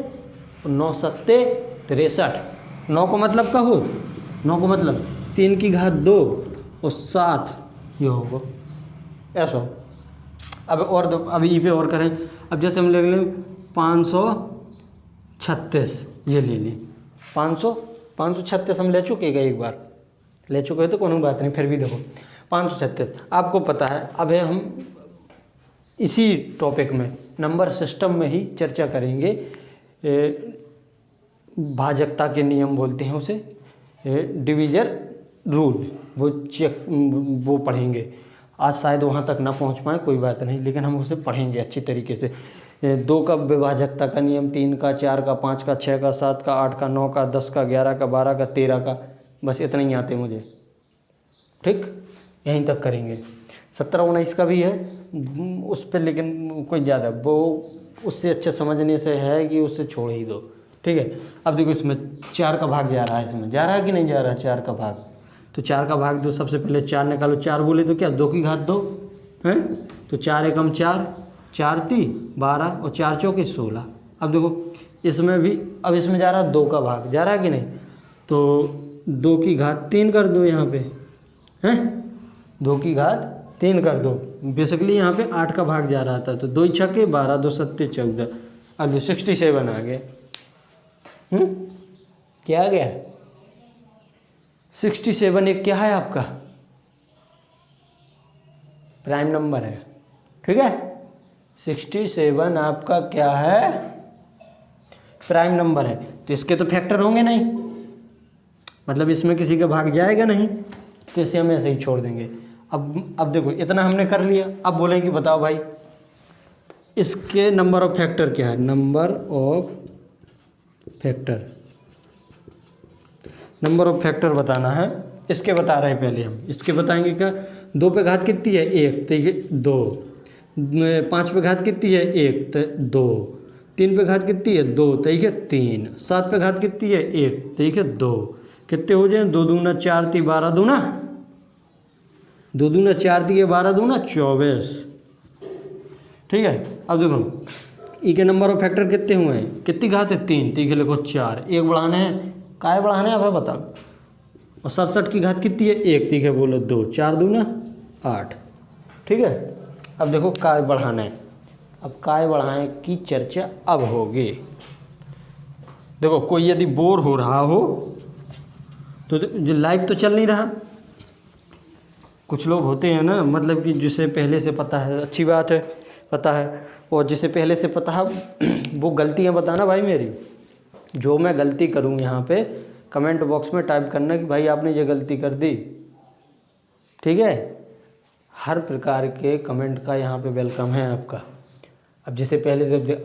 9 सत्ते 63, 9 को मतलब का हो, 9 को मतलब 3 की घात 2 और 7 ये होगा ऐसा। अब और दो, अब ई पे और करें, अब जैसे हम ले लें 536 ये ले लें, 536 हम ले चुके हैं, एक बार ले चुके हैं तो कोई बात नहीं, फिर भी देखो 536 आपको पता है। अब है हम इसी टॉपिक में नंबर सिस्टम में ही चर्चा करेंगे, भाजकता के नियम बोलते हैं उसे, डिवीजर रूल, वो पढ़ेंगे। आज शायद वहाँ तक ना पहुँच पाए, कोई बात नहीं, लेकिन हम उसे पढ़ेंगे अच्छी तरीके से। 2 का विभाजकता का नियम, 3 का, 4 का, 5 का, 6 का, 7 का, 8 का, 9 का, 10 का, 11 का, 12 का, 13 का, बस इतना ही आते मुझे, ठीक, यहीं तक करेंगे। 17 19 का भी है उस पर, लेकिन कोई ज़्यादा वो उससे अच्छे समझने से है कि उससे छोड़ ही दो, ठीक है। अब देखो इसमें 4 का भाग जा रहा है, इसमें जा रहा है कि नहीं जा रहा है 4 का भाग, तो 4 का भाग दो, सबसे पहले 4 निकालो, 4 बोले तो क्या 2 की घात 2 हैं, तो 4 एकम 4, 4 × 12 और 4 × 4 = 16। अब देखो इसमें भी, अब इसमें जा रहा है 2 का भाग, जा रहा है कि नहीं, तो 2 की घात 3 कर दो यहाँ पे हैं, 2 की घात 3 कर दो, बेसिकली यहाँ पे 8 का भाग जा रहा था, तो 2 × 6 = 12, 2 × 7 = 14, अब 67 आ गया, क्या आ गया 67 एक क्या है आपका प्राइम नंबर है, ठीक है 67 आपका क्या है प्राइम नंबर है। तो इसके तो फैक्टर होंगे नहीं, मतलब इसमें किसी का भाग जाएगा नहीं, तो इसे हम ऐसे ही छोड़ देंगे। अब देखो इतना हमने कर लिया, अब बोलें कि बताओ भाई इसके नंबर ऑफ फैक्टर क्या है, number of factor, number of factor बताना है। इसके बता रहे हैं पहले हम, इसके बताएंगे क्या, 2 पे घात कितनी है 1 तो ये 2, 5 पे घात कितनी है 1 तो 2, 3 पे घात कितनी है 2 तो ये 3, 7 पे घात कितनी है 1 तो ये 2, कितने हो जाए 2 दूना 4 × 3 = 12 दूना 2 दूना 4 दिए 12 दूना 24। ठीक है, अब देखो ई के नंबर ऑफ फैक्टर कितने हुए हैं, कितनी घात है 3, तीखे लिखो 4, एक बढ़ाने हैं, काय बढ़ाने हैं अब बताओ। और 67 की घात कितनी है 1, तीखे बोलो 2, 4 दूना 8। ठीक है, अब देखो काय बढ़ाना है, अब काय बढ़ाने की चर्चा अब होगी। देखो कोई यदि बोर हो रहा हो तो जो लाइव तो चल नहीं रहा, कुछ लोग होते हैं ना, मतलब कि जिसे पहले से पता है, अच्छी बात है पता है, और जिसे पहले से पता है वो गलतियां बताना भाई मेरी, जो मैं गलती करूँ यहाँ पे कमेंट बॉक्स में टाइप करना कि भाई आपने ये गलती कर दी। ठीक है, हर प्रकार के कमेंट का यहाँ पे वेलकम है आपका। अब जिसे पहले से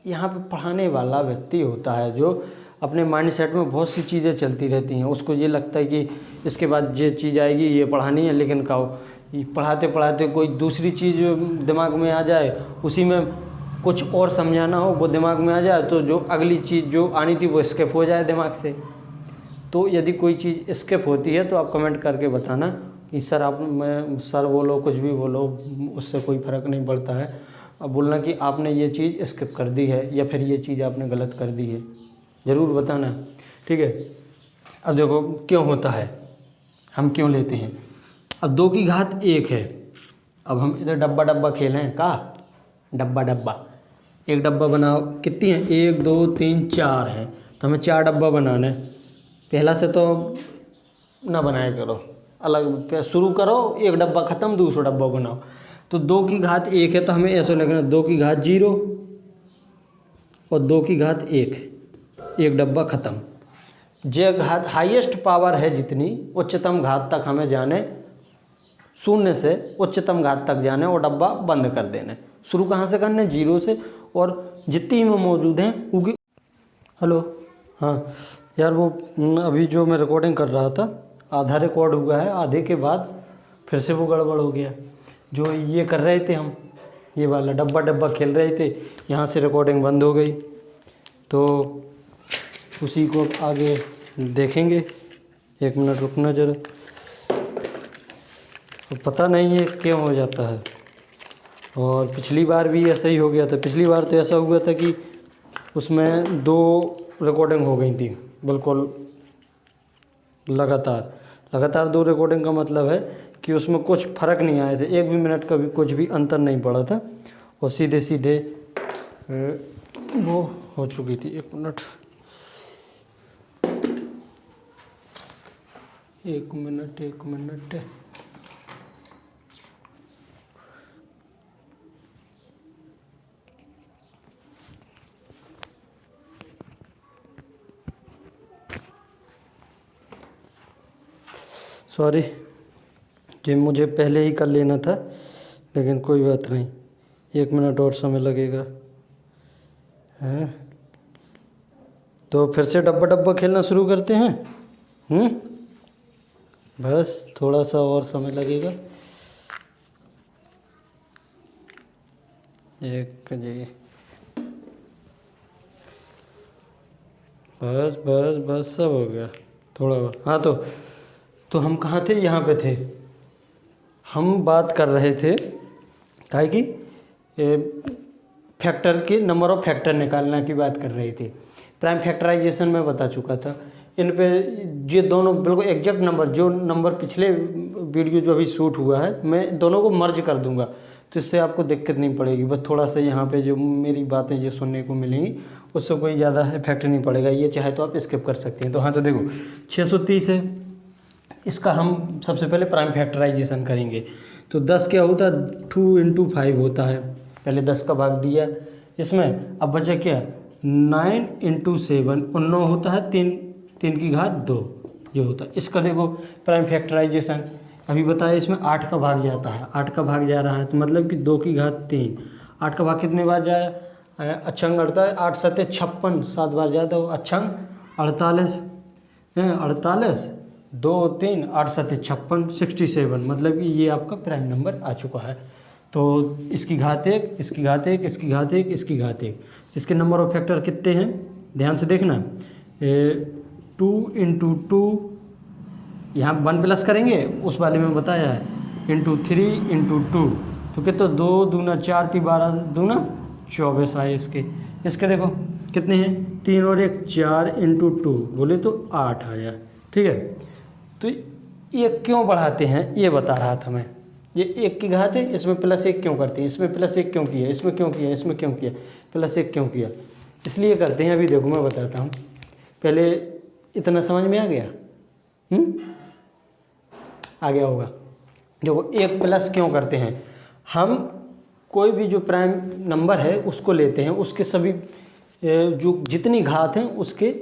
यहाँ पे पढ़ाने वाला व्यक्ति होता है जो अपने माइंड सेट में बहुत सी चीज़ें चलती रहती हैं, उसको ये लगता है कि इसके बाद ये चीज़ आएगी ये पढ़ानी है, लेकिन कहो पढ़ाते पढ़ाते कोई दूसरी चीज़ दिमाग में आ जाए, उसी में कुछ और समझाना हो वो दिमाग में आ जाए, तो जो अगली चीज़ जो आनी थी वो स्किप हो जाए दिमाग से। तो यदि कोई चीज़ स्किप होती है तो आप कमेंट करके बताना कि सर आप, मैं सर बोलो कुछ भी बोलो, उससे कोई फ़र्क नहीं पड़ता है। अब बोलना कि आपने ये चीज़ स्किप कर दी है या फिर ये चीज़ आपने गलत कर दी है, ज़रूर बताना। ठीक है, अब देखो क्यों होता है, हम क्यों लेते हैं। अब 2 की घात 1 है, अब हम इधर डब्बा डब्बा खेलें का, डब्बा डब्बा, एक डब्बा बनाओ, कितनी है 1 2 3 4 है, तो हमें 4 डब्बा बनाना है। पहला से तो ना बनाया करो, अलग शुरू करो, एक डब्बा ख़त्म, दूसरा डब्बा बनाओ। तो 2 की घात 1 है तो हमें ऐसे लिखना 2 की घात 0 और 2 की घात 1, एक डब्बा ख़त्म। जे घात हाईएस्ट पावर है जितनी उच्चतम घात तक हमें जाने, शून्य से उच्चतम घात तक जाने और डब्बा बंद कर देने। शुरू कहाँ से करने, 0 से, और जितनी में मौजूद हैं उनकी। हेलो, हाँ यार वो अभी जो मैं रिकॉर्डिंग कर रहा था आधा रिकॉर्ड हुआ है, आधे के बाद फिर से वो गड़बड़ हो गया। जो ये कर रहे थे हम, ये वाला डब्बा डब्बा खेल रहे थे, यहाँ से रिकॉर्डिंग बंद हो गई, तो उसी को आगे देखेंगे। 1 मिनट रुकना जरा, तो पता नहीं है क्यों हो जाता है। और पिछली बार भी ऐसा ही हो गया था, पिछली बार तो ऐसा हुआ था कि उसमें 2 रिकॉर्डिंग हो गई थी बिल्कुल लगातार 2 रिकॉर्डिंग का मतलब है कि उसमें कुछ फ़र्क नहीं आए थे, 1 भी मिनट का भी कुछ भी अंतर नहीं पड़ा था, और सीधे सीधे वो हो चुकी थी। 1 मिनट, 1 मिनट, 1 मिनट। सॉरी, ये मुझे पहले ही कर लेना था, लेकिन कोई बात नहीं, 1 मिनट और समय लगेगा। हैं, तो फिर से डब्बा डब्बा खेलना शुरू करते हैं। बस थोड़ा सा और समय लगेगा। एक जी, बस बस बस सब हो गया, थोड़ा और। हाँ, तो हम कहाँ थे, यहाँ पे थे। हम बात कर रहे थे काहे की फैक्टर के नंबर ऑफ फैक्टर निकालने की बात कर रहे थे। प्राइम फैक्टराइजेशन में बता चुका था। इन पे ये दोनों बिल्कुल एग्जैक्ट नंबर, जो नंबर पिछले वीडियो जो अभी शूट हुआ है, मैं दोनों को मर्ज कर दूंगा, तो इससे आपको दिक्कत नहीं पड़ेगी। बस थोड़ा सा यहाँ पे जो मेरी बातें जो सुनने को मिलेंगी उससे कोई ज़्यादा इफेक्ट नहीं पड़ेगा। ये चाहे तो आप स्किप कर सकते हैं। तो हाँ, तो देखो 630 है, इसका हम सबसे पहले प्राइम फैक्टराइजेशन करेंगे। तो 10 क्या होता है, 2 × 5 होता है। पहले 10 का भाग दिया इसमें, अब बचा क्या, 9 × 7, 9 होता है, 3 की घात 2 ये होता है। इसका देखो प्राइम फैक्टराइजेशन अभी बताया, इसमें 8 का भाग जाता है, 8 का भाग जा रहा है, तो मतलब कि 2 की घात 3। 8 का भाग कितने बार जाए, अच्छंग 48, 8 7 56, 7 बार जाता है, अच्छंग 48 है, 48 2 3 8 7 56, 67, मतलब कि ये आपका प्राइम नंबर आ चुका है। तो इसकी घात 1, इसकी घात 1, इसकी घात 1, इसकी घात 1, इसके नंबर ऑफ फैक्टर कितने हैं ध्यान से देखना। 2 × 2, यहाँ 1 प्लस करेंगे, उस वाले में बताया है इंटू 3 इंटू 2, तो कितना 2 दूना 4 ती 12 दूना 24 आए इसके। इसके देखो कितने हैं, 3 और 1 4 इंटू 2 बोले तो 8 आया। ठीक है, तो ये क्यों बढ़ाते हैं ये बता रहा था मैं। ये 1 की घात है, इसमें +1 क्यों करते हैं, इसमें +1 क्यों किया, इसमें क्यों किया, इसमें क्यों किया, +1 क्यों किया, इसलिए करते हैं। अभी देखो मैं बताता हूँ, पहले इतना समझ में आ गया? आ गया होगा। देखो 1 प्लस क्यों करते हैं, हम कोई भी जो प्राइम नंबर है उसको लेते हैं, उसके सभी जो जितनी घात हैं उसके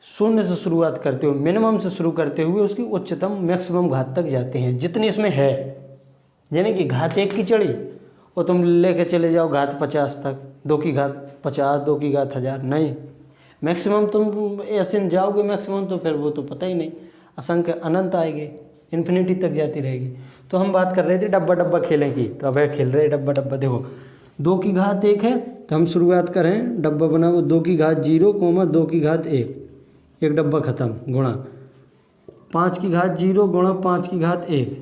शून्य से शुरुआत करते हुए, मिनिमम से शुरू करते हुए उसकी उच्चतम मैक्सिमम घात तक जाते हैं जितनी इसमें है। यानी कि घात 1 की चढ़ी और तुम लेके चले जाओ घात 50 तक, 2 की घात 50, 2 की घात 1000, नहीं, मैक्सिमम तुम ऐसे जाओगे मैक्सिमम तो फिर वो तो पता ही नहीं, असंख्य अनंत आएंगे, इन्फिनिटी तक जाती रहेगी। तो हम बात कर रहे थे डब्बा डब्बा खेलें की, तो अब खेल रहे डब्बा डब्बा। देखो 2 की घात 1 है तो हम शुरुआत करें, डब्बा बनाओ 2 की घात 0, 2 की घात 1, एक डब्बा ख़त्म, गुणा 5 की घात 0 गुणा 5 की घात 1।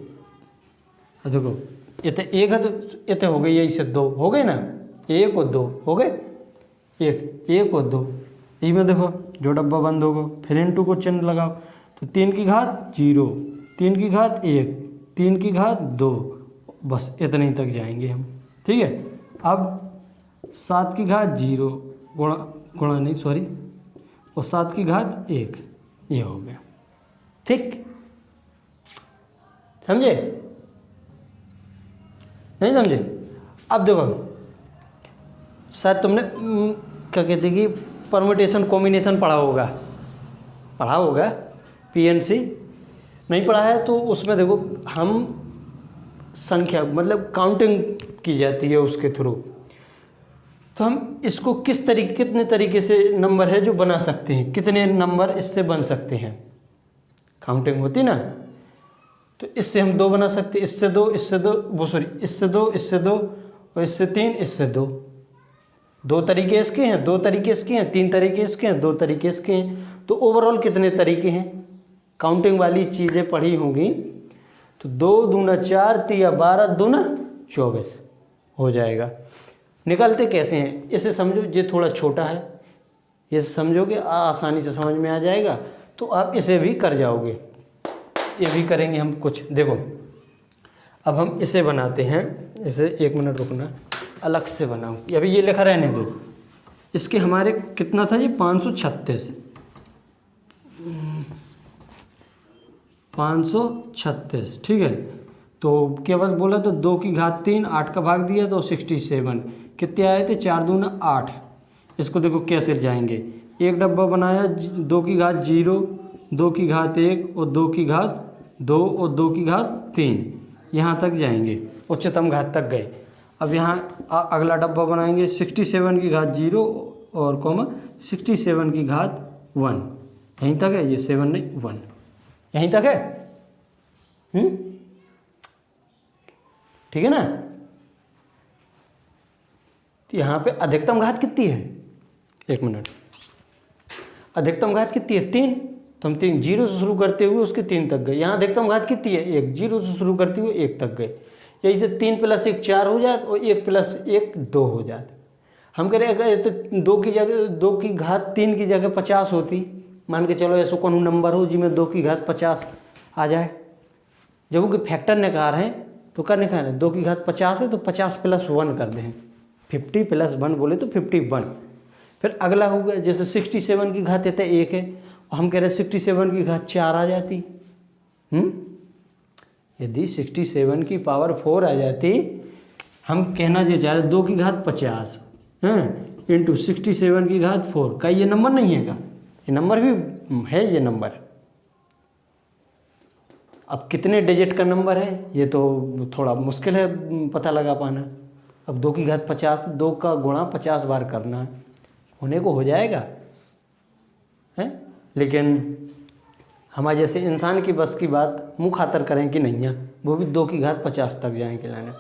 अब देखो इतने 1 है तो इतने हो गई, यही से 2 हो गए ना, 1 और 2 हो गए, 1 और 2, यही में देखो जो डब्बा बंद होगा फिर इंटू को चिन्ह लगाओ, तो 3 की घात 0, 3 की घात 1, 3 की घात 2, बस इतने ही तक जाएंगे हम। ठीक है, अब 7 की घात 0 गुणा नहीं सॉरी, और 7 की घात 1, ये हो गया। ठीक, समझे नहीं समझे? अब देखो शायद तुमने क्या कहते कि परम्यूटेशन कॉम्बिनेशन पढ़ा होगा, PNC नहीं पढ़ा है तो उसमें देखो हम संख्या मतलब काउंटिंग की जाती है उसके थ्रू, तो हम इसको कितने तरीके से नंबर है जो बना सकते हैं, कितने नंबर इससे बन सकते हैं, काउंटिंग होती ना, तो इससे हम 2 बना सकते हैं, इससे 2 इससे 2 वो सॉरी इससे 2 इससे 2 और इससे 3 इससे 2, 2 तरीके इसके हैं, 2 तरीके इसके हैं, 3 तरीके इसके हैं, 2 तरीके इसके हैं, तो ओवरऑल कितने तरीके हैं, काउंटिंग वाली चीज़ें पढ़ी होंगी तो 2 दूना 4 3 12 दूना 24 हो जाएगा। निकालते कैसे हैं इसे समझो, ये थोड़ा छोटा है, ये समझोगे आसानी से समझ में आ जाएगा, तो आप इसे भी कर जाओगे, ये भी करेंगे हम कुछ। देखो अब हम इसे बनाते हैं, इसे 1 मिनट रुकना, अलग से बनाऊँ, अभी ये लिखा रहने दो। इसके हमारे कितना था ये 536, 536, ठीक है, तो क्या बात बोला तो 2 की घात 3, 8 का भाग दिया तो 67, कितने आए थे 4 दूना 8। इसको देखो कैसे जाएंगे, एक डब्बा बनाया 2 की घात 0, 2 की घात 1 और 2 की घात 2 और 2 की घात 3, यहाँ तक जाएंगे, उच्चतम घात तक गए। अब यहाँ अगला डब्बा बनाएंगे 67 की घात 0 और 67 की घात 1, यहीं तक है, ये 7 नहीं 1, यहीं तक है। ठीक है ना, तो यहाँ पे अधिकतम घात कितनी है, 1 मिनट, अधिकतम घात कितनी है 3, तो हम 3 0 से शुरू करते हुए उसके 3 तक गए। यहाँ अधिकतम घात कितनी है 1, 0 से शुरू करते हुए 1 तक गए। यही से 3 + 1 4 हो जात और 1 + 1 2 हो जात। हम कह रहे तो 2 की जगह 2 की घात 3 की जगह 50 होती, मान के चलो ऐसा कौन नंबर हो जिसमें 2 की घात 50 आ जाए, जब वो फैक्टर निकाल रहे हैं तो क्या निकाल रहे हैं, 2 की घात 50 है तो 50 + 1 कर दें, 50 + 1 बोले तो 51। फिर अगला होगा जैसे 67 की घात इतने 1 है, हम कह रहे 67 की घात 4 आ जाती। यदि 67 की पावर 4 आ जाती, हम कहना ये चाह रहे 2 की घात 50 इंटू 67 की घात 4, का ये नंबर नहीं है का, ये नंबर भी है, ये नंबर अब कितने डिजिट का नंबर है ये तो थोड़ा मुश्किल है पता लगा पाना। अब 2 की घात 50, 2 का गुणा 50 बार करना है, होने को हो जाएगा है, लेकिन हमारे जैसे इंसान की बस की बात मुँह खातर करें कि नहीं है, वो भी 2 की घात 50 तक जाएँ खिलाने।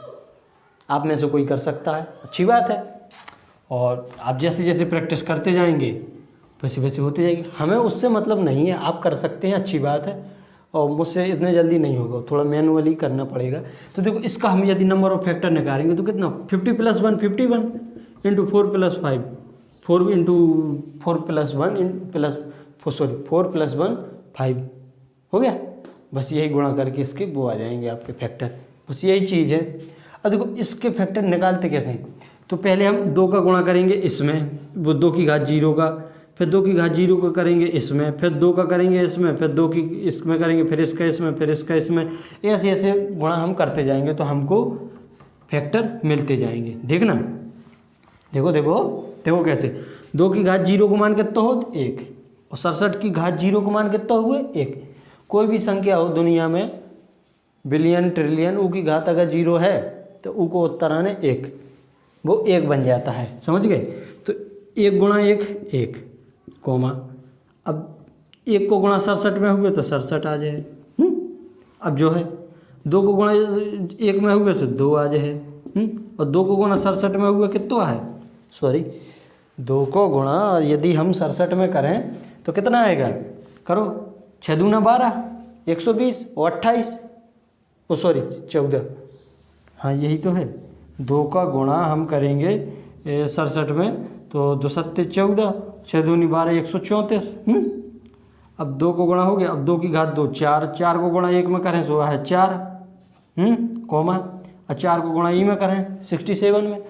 आप में से कोई कर सकता है, अच्छी बात है, और आप जैसे जैसे प्रैक्टिस करते जाएंगे वैसे वैसे होती जाएगी, हमें उससे मतलब नहीं है, आप कर सकते हैं अच्छी बात है, और मुझसे इतने जल्दी नहीं होगा, थोड़ा मैनुअली करना पड़ेगा। तो देखो इसका हम यदि नंबर ऑफ फैक्टर निकालेंगे तो कितना 50 + 1 51 इंटू 4 + 5 4 इंटू 4 + 1 4 + 1 5 हो गया। बस यही गुणा करके इसके वो आ जाएंगे आपके फैक्टर, बस यही चीज़ है। अब देखो इसके फैक्टर निकालते कैसे हैं, तो पहले हम 2 का गुणा करेंगे इसमें, वो 2 की घात 0 का, फिर 2 की घात 0 का करेंगे इसमें, फिर 2 का करेंगे इसमें, फिर 2 की इसमें करेंगे, फिर इसका इसमें, फिर इसका इसमें, ऐसे ऐसे गुणा हम करते जाएंगे तो हमको फैक्टर मिलते जाएंगे। देखना, देखो देखो देखो कैसे, 2 की घात 0 को मान कितना हो 1, और 67 की घात 0 को मान कितना हुए 1। कोई भी संख्या हो दुनिया में, बिलियन ट्रिलियन, ऊ की घात अगर 0 है तो ऊ को उत्तर आने 1, वो 1 बन जाता है, समझ गए। तो 1 गुणा 1 1, कोमा, अब 1 को गुणा 67 में हुए तो 67 आ जाए। अब जो है 2 को गुणा 1 में हुए तो 2 आ जाए। और 2 को गुणा 67 में हुए कितना है, सॉरी 2 को गुणा यदि हम 67 में करें तो कितना आएगा, करो 6 दूना 12 120 और 28 सॉरी 14, हाँ यही तो है। 2 का गुणा हम करेंगे 67 में तो 2 सत्ते 14, 6 दूनी 12 134। अब 2 को गुणा हो गया, अब 2 की घात 2 4, 4 को गुणा 1 में करें तो है 4, कोमा, और 4 को गुणा ई में करें 67 में,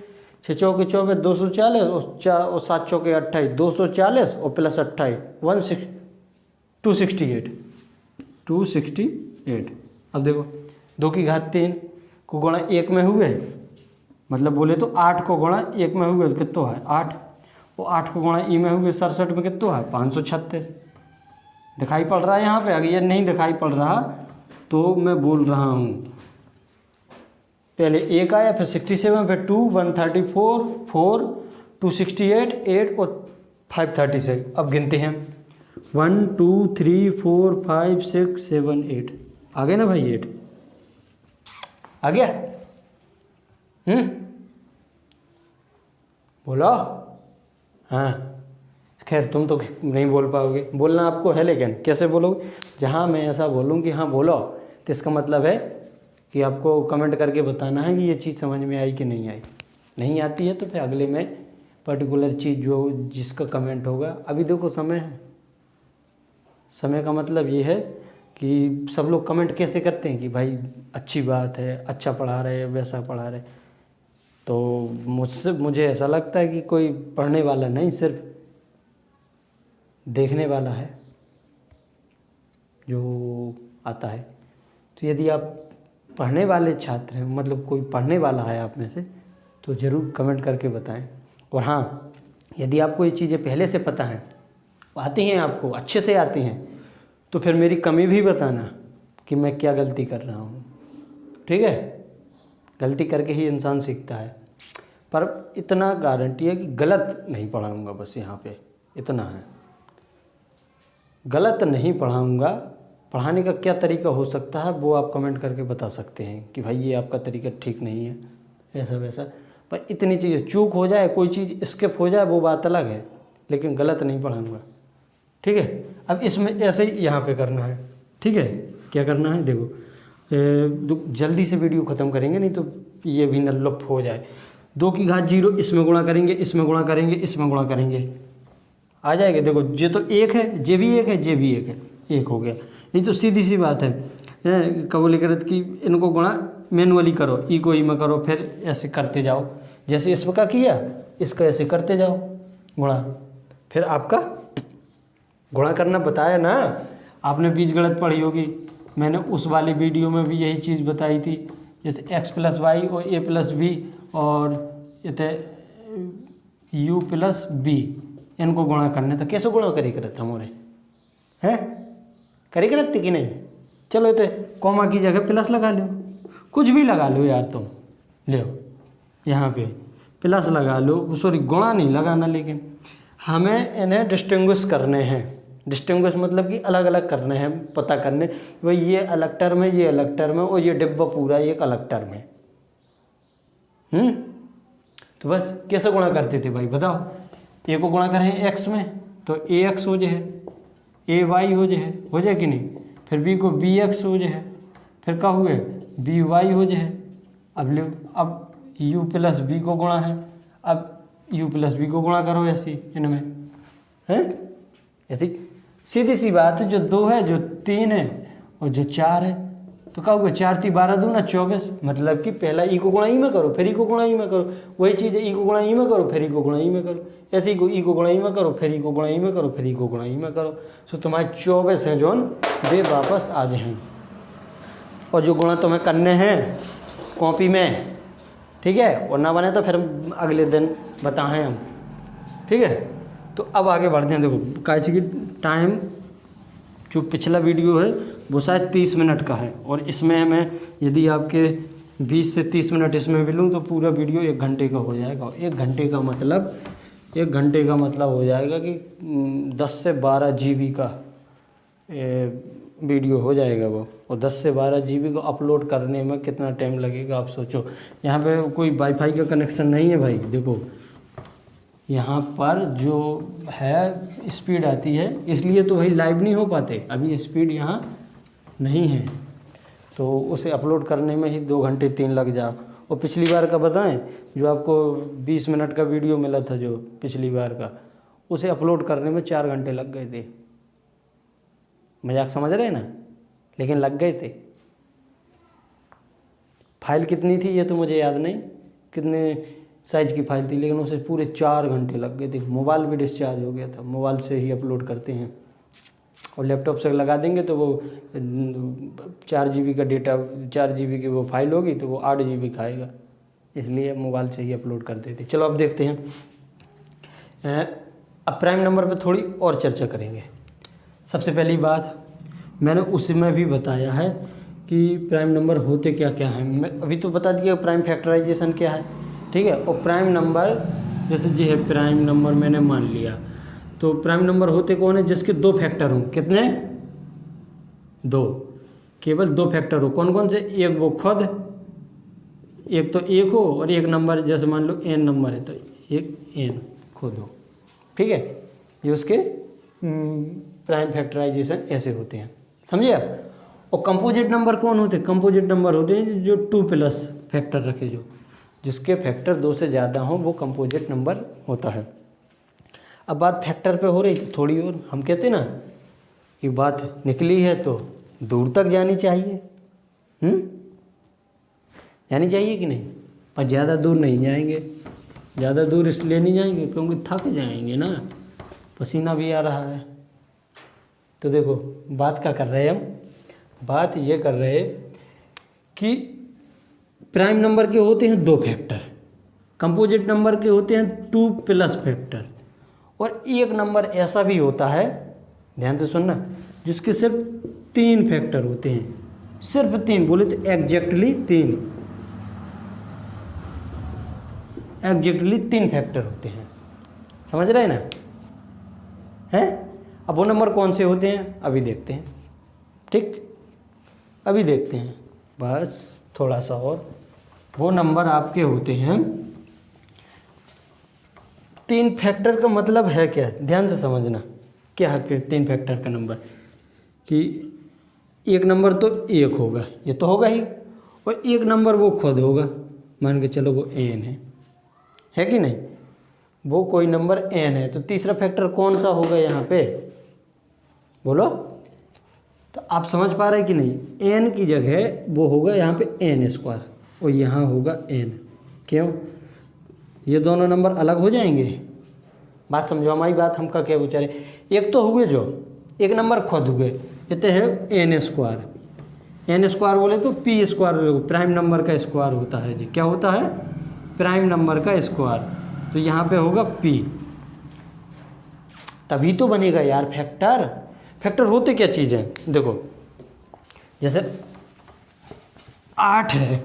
6 चौके 24 240 और 7 चौके 28 240 और प्लस 28 268। अब देखो 2 की घात 3 को गुणा 1 में हुए, मतलब बोले तो 8 को गुणा 1 में हुए तो कितना है 8, और 8 को गुणा ई में हुए 67 में कितना है 536। दिखाई पड़ रहा है यहाँ पे, अगर ये नहीं दिखाई पड़ रहा तो मैं बोल रहा हूँ, पहले 1 आया, फिर 67, फिर 2 134 4 268 8 और 536। अब गिनते हैं 1 2 3 4 5 6 7 8, आ गए ना भाई 8 आ गया। बोलो, हाँ खैर तुम तो नहीं बोल पाओगे, बोलना आपको है, लेकिन कैसे बोलोगे, जहाँ मैं ऐसा बोलूँ कि हाँ बोलो तो इसका मतलब है कि आपको कमेंट करके बताना है कि ये चीज़ समझ में आई कि नहीं आई। नहीं आती है तो फिर अगले में पर्टिकुलर चीज़ जो जिसका कमेंट होगा, अभी देखो समय है, समय का मतलब ये है कि सब लोग कमेंट कैसे करते हैं कि भाई अच्छी बात है, अच्छा पढ़ा रहे, वैसा पढ़ा रहे, तो मुझे ऐसा लगता है कि कोई पढ़ने वाला नहीं, सिर्फ देखने वाला है जो आता है। तो यदि आप पढ़ने वाले छात्र हैं, मतलब कोई पढ़ने वाला है आप में से, तो ज़रूर कमेंट करके बताएं। और हाँ, यदि आपको ये चीज़ें पहले से पता हैं, आती हैं, आपको अच्छे से आती हैं, तो फिर मेरी कमी भी बताना कि मैं क्या गलती कर रहा हूँ, ठीक है। गलती करके ही इंसान सीखता है, पर इतना गारंटी है कि गलत नहीं पढ़ाऊँगा, बस यहाँ पे इतना है, गलत नहीं पढ़ाऊँगा। पढ़ाने का क्या तरीका हो सकता है वो आप कमेंट करके बता सकते हैं कि भाई ये आपका तरीका ठीक नहीं है, ऐसा वैसा, पर इतनी चीज़ें चूक हो जाए, कोई चीज़ स्किप हो जाए वो बात अलग है, लेकिन गलत नहीं पढ़ाऊँगा, ठीक है। अब इसमें ऐसे ही यहाँ पे करना है, ठीक है। क्या करना है देखो, जल्दी से वीडियो ख़त्म करेंगे नहीं तो ये भी नल्लुप हो जाए। 2 की घात 0 इसमें गुणा करेंगे, इसमें गुणा करेंगे, इसमें गुणा करेंगे, आ जाएगा। देखो ये तो 1 है, ये भी 1 है, ये भी 1 है, 1 हो गया। ये तो सीधी सी बात है, कबूल करत कि इनको गुणा मैनुअली करो, ई को ई में करो, फिर ऐसे करते जाओ, जैसे इसका किया इसका ऐसे करते जाओ गुणा, फिर आपका गुणा करना बताया ना, आपने बीजगणित पढ़ी होगी, मैंने उस वाली वीडियो में भी यही चीज़ बताई थी, जैसे x + y और a + b और इतने u + b, इनको गुणा करने तो कैसे गुणा करी करत हमारे हैं, करी करत कि नहीं। चलो तो कॉमा की जगह प्लस लगा लो, कुछ भी लगा लो यार, तुम ले यहाँ पे प्लस लगा लो, सॉरी गुणा नहीं लगाना, लेकिन हमें इन्हें डिस्टिंग्विश करने हैं। डिस्टिंग्विश मतलब कि अलग अलग करने हैं, पता करने भाई ये अलग टर्म है, ये अलग टर्म है, और ये डिब्बा पूरा एक अलग टर्म है। तो बस कैसे गुणा करते थे भाई बताओ, ए को गुणा करें x में तो ax हो जाए, ay हो जाए कि नहीं, फिर बी को बी एक्स हो जाए, फिर क्या हुए बी वाई हो जाए। अब लो, अब यू प्लस बी को गुणा है, अब यू प्लस बी को गुणा करो ऐसी इनमें, है ऐसी सीधी सी बात है। जो 2 है, जो 3 है और जो 4 है, तो क्या हुआ 4 × 12 दूना 24। मतलब कि पहला ई को गुणा ई में करो, फिर ई को गुणा ई में करो। वही चीज़ है, ई को गुणा ई में करो, फिर ई को गुणा ई में करो। ऐसे ही ई को गुणा ई में करो, फिर ई को गुणा ई में करो, फिर ई को गुणा ई में करो। सो तुम्हारे 24 हैं जो वे वापस आ जाएँ। और जो गुणा तुम्हें करने हैं कॉपी में, ठीक है, और ना बने तो फिर अगले दिन बताएं हम, ठीक है। तो अब आगे बढ़ते हैं। देखो कैसे कि टाइम जो पिछला वीडियो है वो शायद 30 मिनट का है, और इसमें मैं यदि आपके 20 से 30 मिनट इसमें भी लूँ तो पूरा वीडियो 1 घंटे का हो जाएगा। 1 घंटे का मतलब हो जाएगा कि 10 से 12 GB का वीडियो हो जाएगा वो। और 10 से 12 GB को अपलोड करने में कितना टाइम लगेगा आप सोचो। यहाँ पे कोई वाईफाई का कनेक्शन नहीं है भाई। देखो यहाँ पर जो है स्पीड आती है, इसलिए तो भाई लाइव नहीं हो पाते, अभी स्पीड यहाँ नहीं है, तो उसे अपलोड करने में ही 2 घंटे 3 लग जाओ। और पिछली बार का बताएं, जो आपको 20 मिनट का वीडियो मिला था जो पिछली बार का, उसे अपलोड करने में 4 घंटे लग गए थे। मजाक समझ रहे हैं ना, लेकिन लग गए थे। फाइल कितनी थी ये तो मुझे याद नहीं, कितने साइज की फाइल थी, लेकिन उसे पूरे 4 घंटे लग गए थे। मोबाइल भी डिस्चार्ज हो गया था, मोबाइल से ही अपलोड करते हैं। और लैपटॉप से लगा देंगे तो वो 4 GB का डेटा, 4 GB की वो फाइल होगी तो वो 8 GB खाएगा, इसलिए मोबाइल से ही अपलोड करते थे। चलो अब देखते हैं, अब प्राइम नंबर पे थोड़ी और चर्चा करेंगे। सबसे पहली बात मैंने उसमें भी बताया है कि प्राइम नंबर होते क्या क्या हैं। मैं अभी तो बता दिया प्राइम फैक्टराइजेशन क्या है, ठीक है। और प्राइम नंबर जैसे जी है, प्राइम नंबर मैंने मान लिया, तो प्राइम नंबर होते कौन है, जिसके 2 फैक्टर हों। कितने? 2, केवल 2 फैक्टर हो। कौन कौन से? एक वो खुद, एक तो 1 हो, और एक नंबर जैसे मान लो n नंबर है तो एक n खुद हो, ठीक है। ये उसके प्राइम फैक्टराइजेशन ऐसे होते हैं, समझे आप। और कंपोजिट नंबर कौन होते हैं? कंपोजिट नंबर होते हैं जो 2+ फैक्टर रखे, जो जिसके फैक्टर 2 से ज़्यादा हों, वो कंपोजिट नंबर होता है। अब बात फैक्टर पे हो रही थी थोड़ी, और हम कहते ना कि बात निकली है तो दूर तक जानी चाहिए, जानी चाहिए कि नहीं। पर ज़्यादा दूर नहीं जाएंगे, ज़्यादा दूर इसलिए नहीं जाएंगे क्योंकि थक जाएंगे ना, पसीना भी आ रहा है। तो देखो बात क्या कर रहे हैं हम, बात ये कर रहे हैं कि प्राइम नंबर के होते हैं 2 फैक्टर, कंपोजिट नंबर के होते हैं 2+ फैक्टर, और एक नंबर ऐसा भी होता है, ध्यान से सुनना, जिसके सिर्फ 3 फैक्टर होते हैं। सिर्फ 3 बोले तो एग्जैक्टली 3 फैक्टर होते हैं, समझ रहे हैं ना, हैं। अब वो नंबर कौन से होते हैं अभी देखते हैं, ठीक, अभी देखते हैं बस थोड़ा सा और। वो नंबर आपके होते हैं 3 फैक्टर का मतलब है क्या, ध्यान से समझना क्या है फिर 3 फैक्टर का नंबर। कि एक नंबर तो 1 होगा, ये तो होगा ही, और एक नंबर वो खुद होगा, मान के चलो वो n है कि नहीं, वो कोई नंबर n है। तो तीसरा फैक्टर कौन सा होगा यहाँ पे, बोलो। तो आप समझ पा रहे कि नहीं, n की जगह वो होगा यहाँ पे n² और यहाँ होगा n। क्यों? ये दोनों नंबर अलग हो जाएंगे। बात समझो हमारी बात, हम का क्या बेचारे, एक तो हुए जो एक नंबर खुद हुए, ये तो है n² बोले तो p², प्राइम नंबर का स्क्वायर होता है जी। क्या होता है? प्राइम नंबर का स्क्वायर। तो यहाँ पे होगा p, तभी तो बनेगा यार फैक्टर। फैक्टर होते क्या चीज़ है, देखो जैसे 8 है,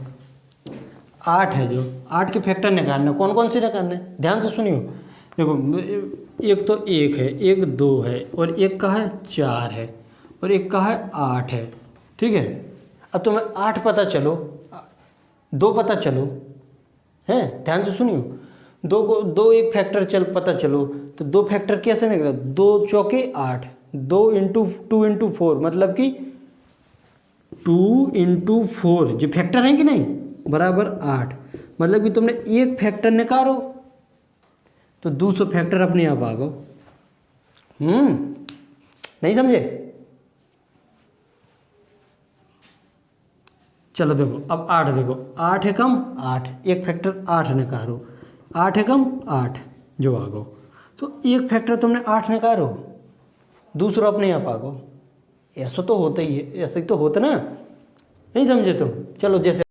8 है, जो 8 के फैक्टर निकालना, कौन कौन से निकालना है, ध्यान से सुनियो। देखो एक तो 1 है, एक 2 है, और एक का है 4 है, और एक का है 8 है, ठीक है। अब तुम्हें 8 पता चलो, 2 पता चलो, हैं, ध्यान से सुनियो। 2 एक फैक्टर पता चलो, तो 2 फैक्टर कैसे निकला, 2 चौके 8, 2 × 2 × 4 मतलब कि 2 इंटू 4 जो फैक्टर है कि नहीं बराबर 8, मतलब कि तुमने एक फैक्टर निकालो तो दूसरा फैक्टर अपने आप आ गो। नहीं समझे? चलो देखो अब 8 देखो, 8 है कम 8, एक फैक्टर 8 निकालो, 8 है कम 8 जो आ गो, तो एक फैक्टर तुमने 8 निकालो दूसरा अपने आप आ गो। ऐसा तो होता ही है, ऐसा ही तो होता ना, नहीं समझे तुम? चलो जैसे